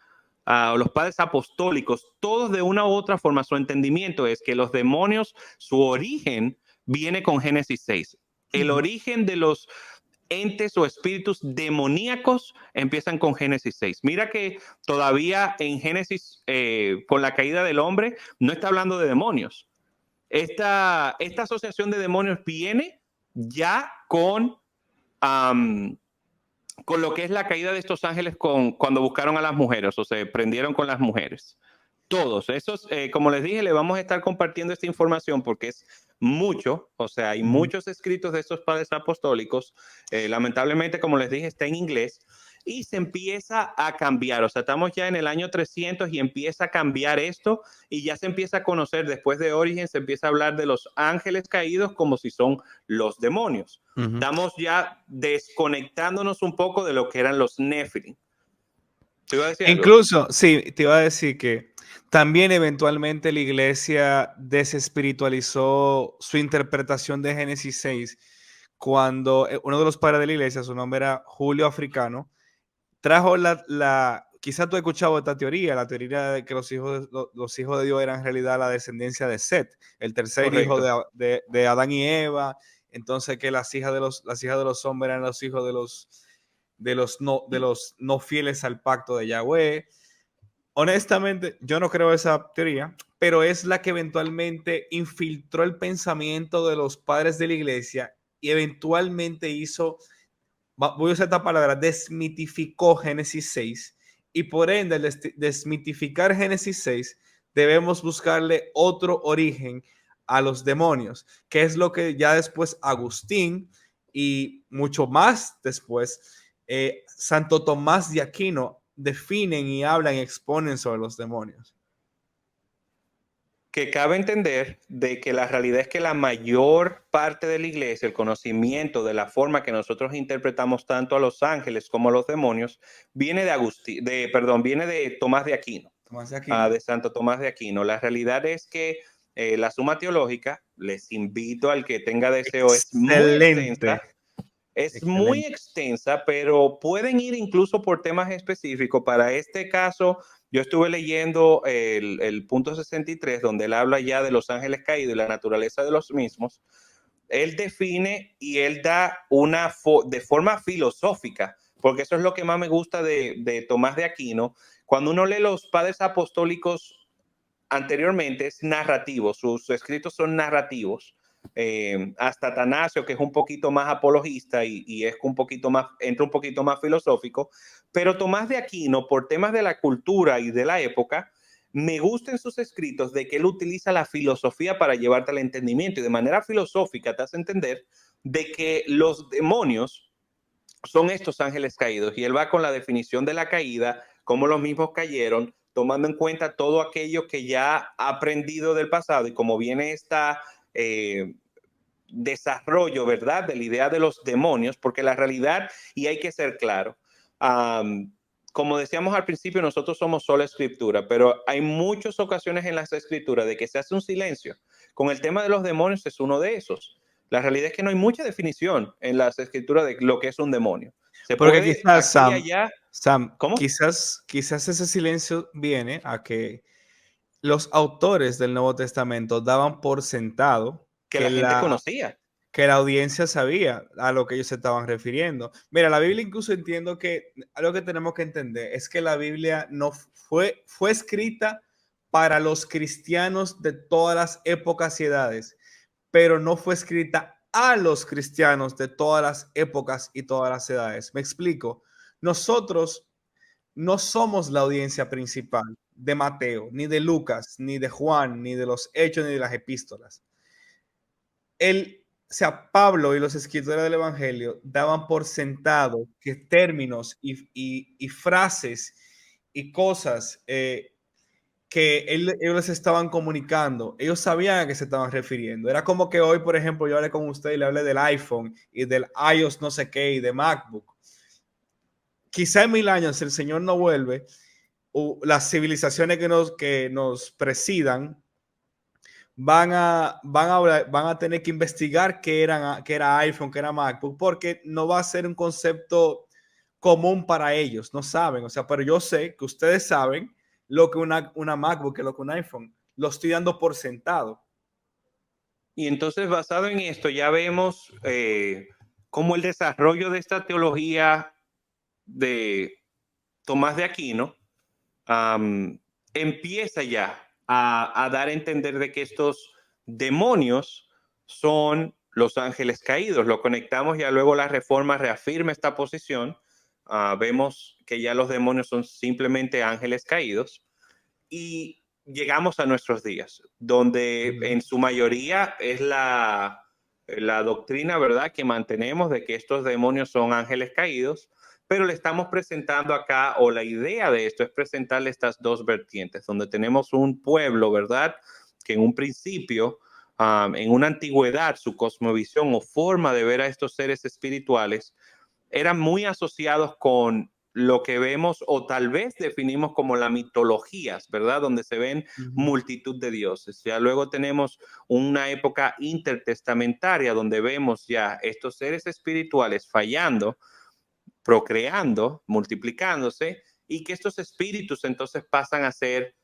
los padres apostólicos, todos de una u otra forma, su entendimiento es que los demonios, su origen viene con Génesis 6. El origen de los entes o espíritus demoníacos empiezan con Génesis 6. Mira que todavía en Génesis, con la caída del hombre, no está hablando de demonios. Esta asociación de demonios viene ya con lo que es la caída de estos ángeles cuando buscaron a las mujeres o se prendieron con las mujeres. Todos esos, como les dije, le vamos a estar compartiendo esta información porque es mucho, o sea, hay muchos escritos de estos padres apostólicos. Lamentablemente, como les dije, está en inglés y se empieza a cambiar. O sea, estamos ya en el año 300 y empieza a cambiar esto y ya se empieza a conocer, después de Origen, se empieza a hablar de los ángeles caídos como si son los demonios. Estamos ya desconectándonos un poco de lo que eran los Nephilim. ¿Te iba a decir algo? Incluso, sí, te iba a decir que también eventualmente la iglesia desespiritualizó su interpretación de Génesis 6 cuando uno de los padres de la iglesia, su nombre era Julio Africano, trajo quizá tú has escuchado esta teoría, la teoría de que los hijos de Dios eran en realidad la descendencia de Set, el tercer Correcto. hijo de Adán y Eva, entonces que las hijas de los hombres eran los hijos de los no fieles al pacto de Yahweh. Honestamente, yo no creo esa teoría, pero es la que eventualmente infiltró el pensamiento de los padres de la iglesia y eventualmente voy a usar esta palabra, desmitificó Génesis 6 y por ende al desmitificar Génesis 6 debemos buscarle otro origen a los demonios, que es lo que ya después Agustín y mucho más después Santo Tomás de Aquino definen y hablan y exponen sobre los demonios. Que cabe entender de que la realidad es que la mayor parte de la iglesia, el conocimiento de la forma que nosotros interpretamos tanto a los ángeles como a los demonios, viene de Tomás de Aquino. Tomás de Aquino. De Santo Tomás de Aquino. La realidad es que la Suma Teológica, les invito al que tenga deseo, es muy extensa. Es muy extensa, pero pueden ir incluso por temas específicos. Para este caso, yo estuve leyendo el punto 63, donde él habla ya de los ángeles caídos y la naturaleza de los mismos. Él define y él da de forma filosófica, porque eso es lo que más me gusta de Tomás de Aquino. Cuando uno lee los padres apostólicos anteriormente, es narrativo, sus escritos son narrativos. Hasta Atanasio, que es un poquito más apologista y es un poquito más, entra un poquito más filosófico, pero Tomás de Aquino, por temas de la cultura y de la época, me gusta en sus escritos de que él utiliza la filosofía para llevarte al entendimiento y de manera filosófica te hace entender de que los demonios son estos ángeles caídos y él va con la definición de la caída, cómo los mismos cayeron, tomando en cuenta todo aquello que ya ha aprendido del pasado y como viene esta desarrollo, ¿verdad?, de la idea de los demonios, porque la realidad, y hay que ser claro, como decíamos al principio, nosotros somos solo escritura, pero hay muchas ocasiones en las escrituras de que se hace un silencio. Con el tema de los demonios es uno de esos. La realidad es que no hay mucha definición en las escrituras de lo que es un demonio. Se Porque puede quizás, aquí y allá. Sam, ¿Cómo? quizás ese silencio viene a que los autores del Nuevo Testamento daban por sentado Que la gente conocía. que la audiencia sabía a lo que ellos se estaban refiriendo. Mira, la Biblia incluso entiendo que algo que tenemos que entender es que la Biblia no fue escrita para los cristianos de todas las épocas y edades, pero no fue escrita a los cristianos de todas las épocas y todas las edades. Me explico. Nosotros no somos la audiencia principal de Mateo, ni de Lucas, ni de Juan, ni de los Hechos, ni de las epístolas. O sea, Pablo y los escritores del Evangelio daban por sentado que términos y frases y cosas que ellos les estaban comunicando, ellos sabían a qué se estaban refiriendo. Era como que hoy, por ejemplo, yo hablé con usted y le hablé del iPhone y del iOS no sé qué y de MacBook. Quizá en 1000 años, si el Señor no vuelve, las civilizaciones que nos presidan van a tener que investigar qué era iPhone, qué era MacBook, porque no va a ser un concepto común para ellos, no saben. O sea, pero yo sé que ustedes saben lo que una MacBook, lo que un iPhone. Lo estoy dando por sentado. Y entonces, basado en esto, ya vemos cómo el desarrollo de esta teología de Tomás de Aquino empieza ya a dar a entender de que estos demonios son los ángeles caídos. Lo conectamos, ya luego la Reforma reafirma esta posición. Vemos que ya los demonios son simplemente ángeles caídos y llegamos a nuestros días, donde en su mayoría es la doctrina, ¿verdad?, que mantenemos de que estos demonios son ángeles caídos, pero le estamos presentando acá, o la idea de esto es presentarle estas dos vertientes, donde tenemos un pueblo, ¿verdad?, que en un principio, en una antigüedad, su cosmovisión o forma de ver a estos seres espirituales eran muy asociados con lo que vemos o tal vez definimos como las mitologías, ¿verdad? Donde se ven multitud de dioses. Ya luego tenemos una época intertestamentaria donde vemos ya estos seres espirituales fallando, procreando, multiplicándose, y que estos espíritus entonces pasan a ser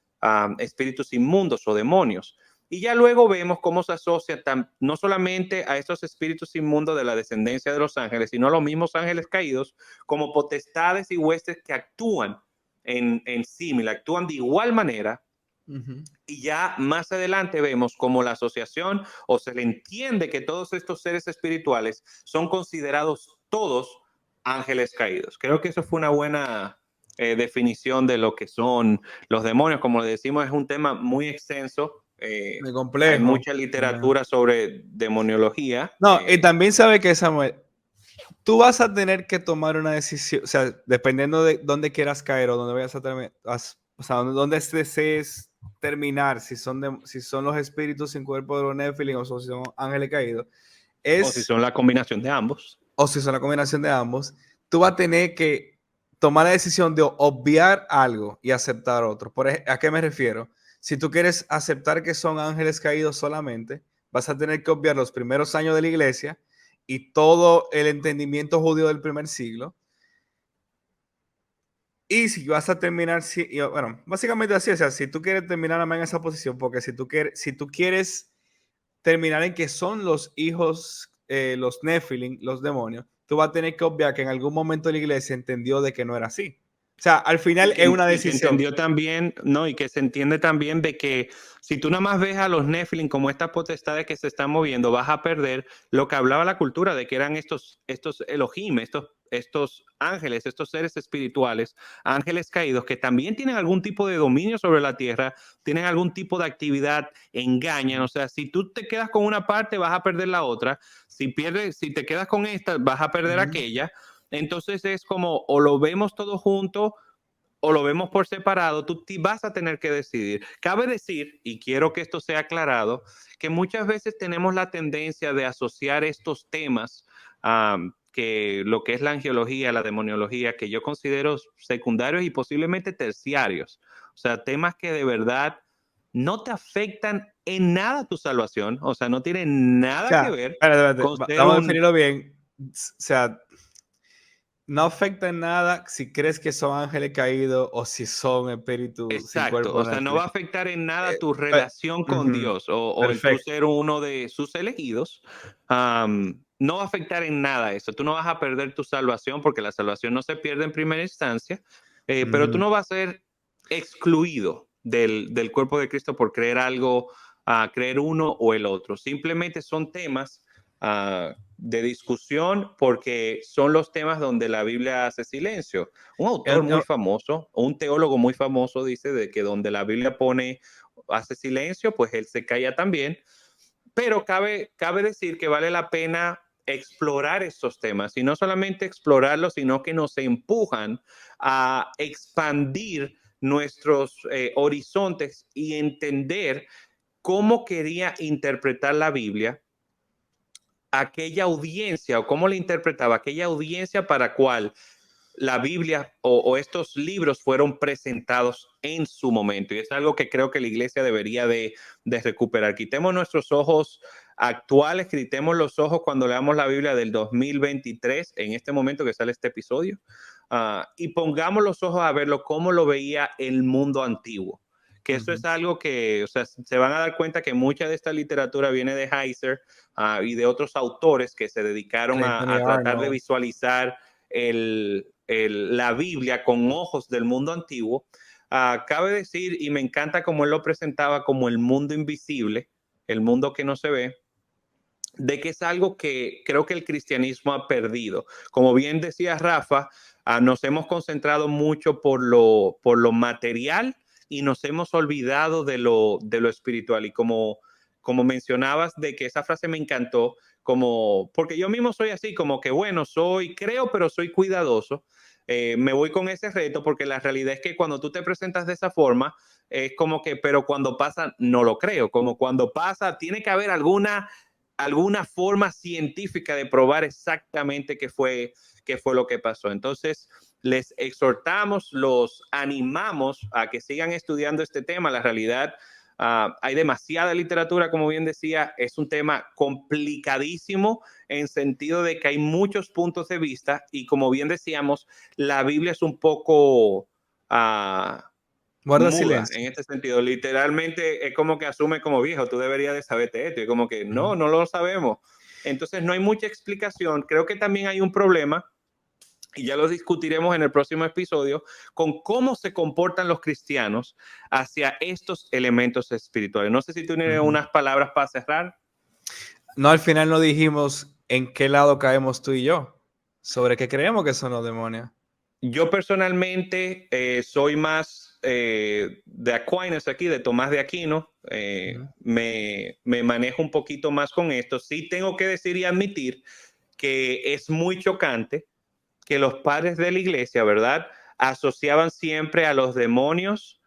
espíritus inmundos o demonios. Y ya luego vemos cómo se asocia no solamente a estos espíritus inmundos de la descendencia de los ángeles, sino a los mismos ángeles caídos como potestades y huestes que actúan en símil, actúan de igual manera. Y ya más adelante vemos cómo la asociación, o se le entiende que todos estos seres espirituales son considerados todos ángeles caídos. Creo que eso fue una buena definición de lo que son los demonios. Como le decimos, es un tema muy extenso. Muy complejo. Hay mucha literatura sobre demoniología. No, y también sabe que, Samuel, tú vas a tener que tomar una decisión, o sea, dependiendo de dónde quieras caer o dónde vayas a terminar, o sea, dónde desees terminar, si son los espíritus sin cuerpo de los Nephilim o si son ángeles caídos, o si son la combinación de ambos. O si son la combinación de ambos, tú vas a tener que tomar la decisión de obviar algo y aceptar otro. ¿A qué me refiero? Si tú quieres aceptar que son ángeles caídos solamente, vas a tener que obviar los primeros años de la iglesia y todo el entendimiento judío del primer siglo. Y si vas a terminar, bueno, básicamente así, o sea, si tú quieres terminar en esa posición, porque si tú quieres terminar en que son los hijos, los Nephilim, los demonios, tú vas a tener que obviar que en algún momento la iglesia entendió de que no era así. O sea, al final es una Y que decisión. entendió también, ¿no? Y que se entiende también de que si tú nada más ves a los Nephilim como estas potestades que se están moviendo, vas a perder lo que hablaba la cultura de que eran estos Elohim, estos ángeles, estos seres espirituales, ángeles caídos, que también tienen algún tipo de dominio sobre la tierra, tienen algún tipo de actividad, engañan. O sea, si tú te quedas con una parte, vas a perder la otra. Si te quedas con esta, vas a perder aquella. Entonces es como o lo vemos todo junto o lo vemos por separado, tú vas a tener que decidir. Cabe decir, y quiero que esto sea aclarado, que muchas veces tenemos la tendencia de asociar estos temas, que lo que es la angelología, la demoniología, que yo considero secundarios y posiblemente terciarios. O sea, temas que de verdad no te afectan en nada tu salvación, o sea, no tienen O nada que sea, ver espérate, con ser vamos a un... definirlo bien. O sea, no afecta en nada si crees que son ángeles caídos o si son espíritus sin Exacto, cuerpo. o sea, no va a afectar en nada tu Pe- relación con Ujú, Dios o el tú perfecto. ser uno de sus elegidos. No va a afectar en nada eso. Tú no vas a perder tu salvación porque la salvación no se pierde en primera instancia, pero tú Ujú. no vas a ser excluido del cuerpo de Cristo por creer algo, creer uno o el otro. Simplemente son temas de discusión porque son los temas donde la Biblia hace silencio. Un autor El- muy el- famoso, un teólogo muy famoso dice de que donde la Biblia hace silencio, pues él se calla también. Pero cabe decir que vale la pena explorar estos temas y no solamente explorarlos, sino que nos empujan a expandir nuestros horizontes y entender cómo quería interpretar la Biblia aquella audiencia o cómo la interpretaba aquella audiencia para cual la Biblia o estos libros fueron presentados en su momento. Y es algo que creo que la iglesia debería de recuperar. Quitemos nuestros ojos actuales, quitemos los ojos cuando leamos la Biblia del 2023, en este momento que sale este episodio, y pongamos los ojos a verlo como lo veía el mundo antiguo. Que eso es algo que, o sea, se van a dar cuenta que mucha de esta literatura viene de Heiser y de otros autores que se dedicaron Anthony a tratar de Arnold. visualizar la Biblia con ojos del mundo antiguo. Cabe decir, y me encanta como él lo presentaba como el mundo invisible, el mundo que no se ve, de que es algo que creo que el cristianismo ha perdido. Como bien decía Rafa, nos hemos concentrado mucho por lo material y nos hemos olvidado de lo espiritual. Y como mencionabas, de que esa frase me encantó, como, porque yo mismo soy así, como que bueno, creo, pero soy cuidadoso. Me voy con ese reto porque la realidad es que cuando tú te presentas de esa forma, es como que, pero cuando pasa, no lo creo, como cuando pasa, tiene que haber alguna forma científica de probar exactamente qué fue lo que pasó. Entonces, les exhortamos, los animamos a que sigan estudiando este tema. La realidad, hay demasiada literatura, como bien decía, es un tema complicadísimo en sentido de que hay muchos puntos de vista y como bien decíamos, la Biblia es un poco... Guarda muda silencio. en este sentido. Literalmente es como que asume como viejo, tú deberías de saberte esto. Y como que Ujú. no lo sabemos. Entonces no hay mucha explicación. Creo que también hay un problema, y ya lo discutiremos en el próximo episodio, con cómo se comportan los cristianos hacia estos elementos espirituales. No sé si tú tienes Ujú. unas palabras para cerrar. No, al final no dijimos en qué lado caemos tú y yo, sobre qué creemos que son los demonios. Yo personalmente soy más de Aquinas aquí, de Tomás de Aquino. Ujú. Me manejo un poquito más con esto. Sí tengo que decir y admitir que es muy chocante que los padres de la iglesia, ¿verdad? Asociaban siempre a los demonios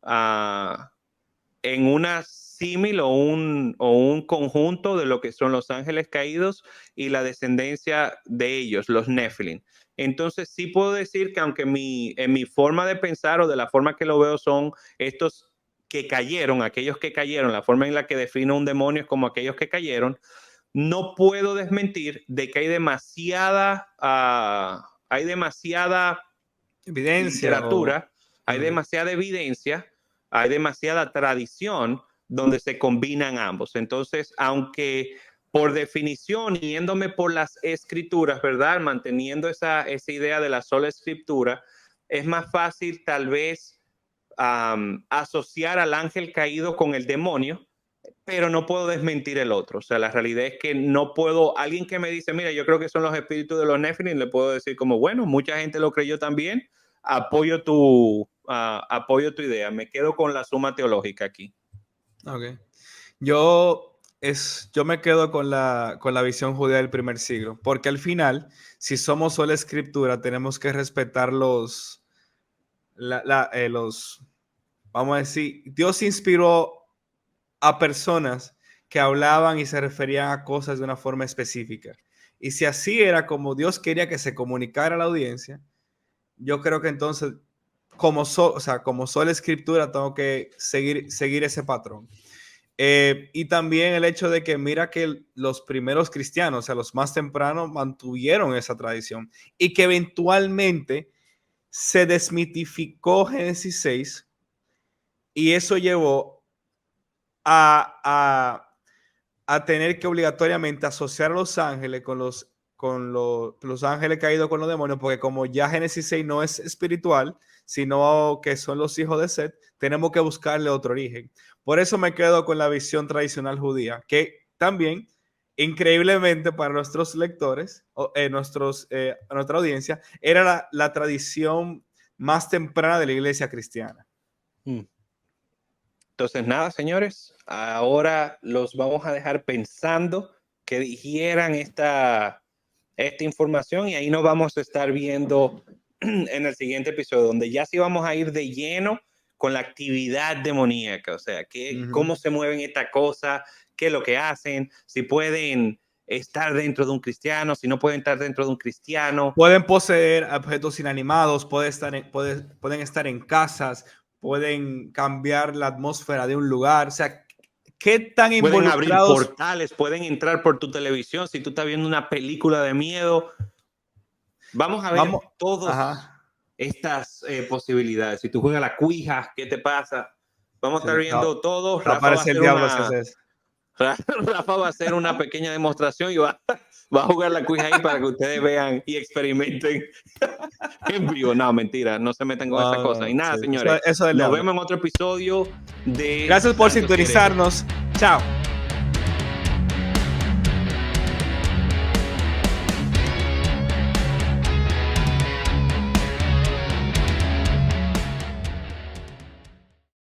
en una símil o un conjunto de lo que son los ángeles caídos y la descendencia de ellos, los Nephilim. Entonces sí puedo decir que aunque en mi forma de pensar o de la forma que lo veo son estos que cayeron, aquellos que cayeron, la forma en la que defino un demonio es como aquellos que cayeron, no puedo desmentir de que hay demasiada Evidencia literatura, hay demasiada evidencia, hay demasiada tradición donde se combinan ambos. Entonces, aunque por definición, yéndome por las escrituras, ¿verdad? Manteniendo esa idea de la sola escritura, es más fácil tal vez asociar al ángel caído con el demonio, pero no puedo desmentir el otro. O sea, la realidad es que no puedo, alguien que me dice, mira, yo creo que son los espíritus de los Nephilim, le puedo decir como, bueno, mucha gente lo creyó también, apoyo tu idea, me quedo con la suma teológica aquí. Ok. Yo me quedo con la visión judía del primer siglo, porque al final, si somos sola escritura, tenemos que respetar los, vamos a decir, Dios inspiró a personas que hablaban y se referían a cosas de una forma específica. Y si así era como Dios quería que se comunicara a la audiencia, yo creo que entonces, como sola escritura, tengo que seguir ese patrón. Y también el hecho de que mira que los primeros cristianos, o sea, los más tempranos, mantuvieron esa tradición y que eventualmente se desmitificó Génesis 6 y eso llevó a tener que obligatoriamente asociar a los ángeles con los ángeles caídos con los demonios, porque como ya Génesis 6 no es espiritual, sino que son los hijos de Set, tenemos que buscarle otro origen. Por eso me quedo con la visión tradicional judía, que también, increíblemente para nuestros lectores, nuestra audiencia, era la tradición más temprana de la iglesia cristiana. Entonces, nada, señores, ahora los vamos a dejar pensando que digieran esta información y ahí nos vamos a estar viendo en el siguiente episodio, donde ya sí vamos a ir de lleno con la actividad demoníaca, o sea, cómo se mueven esta cosa, qué es lo que hacen, si pueden estar dentro de un cristiano, si no pueden estar dentro de un cristiano. Pueden poseer objetos inanimados, pueden estar en casas, pueden cambiar la atmósfera de un lugar. O sea, ¿qué tan pueden abrir involucrados? portales, pueden entrar por tu televisión si tú estás viendo una película de miedo. Vamos a ver todas estas posibilidades. Si tú juegas la cuija, ¿qué te pasa? Vamos a estar viendo todo. Rafa va a hacer una pequeña demostración y va a jugar la cuija ahí para que ustedes vean y experimenten en vivo. No, mentira, no se meten con esa cosa. Y nada, señores, nos vemos en otro episodio de... Gracias por sintonizarnos. Chao.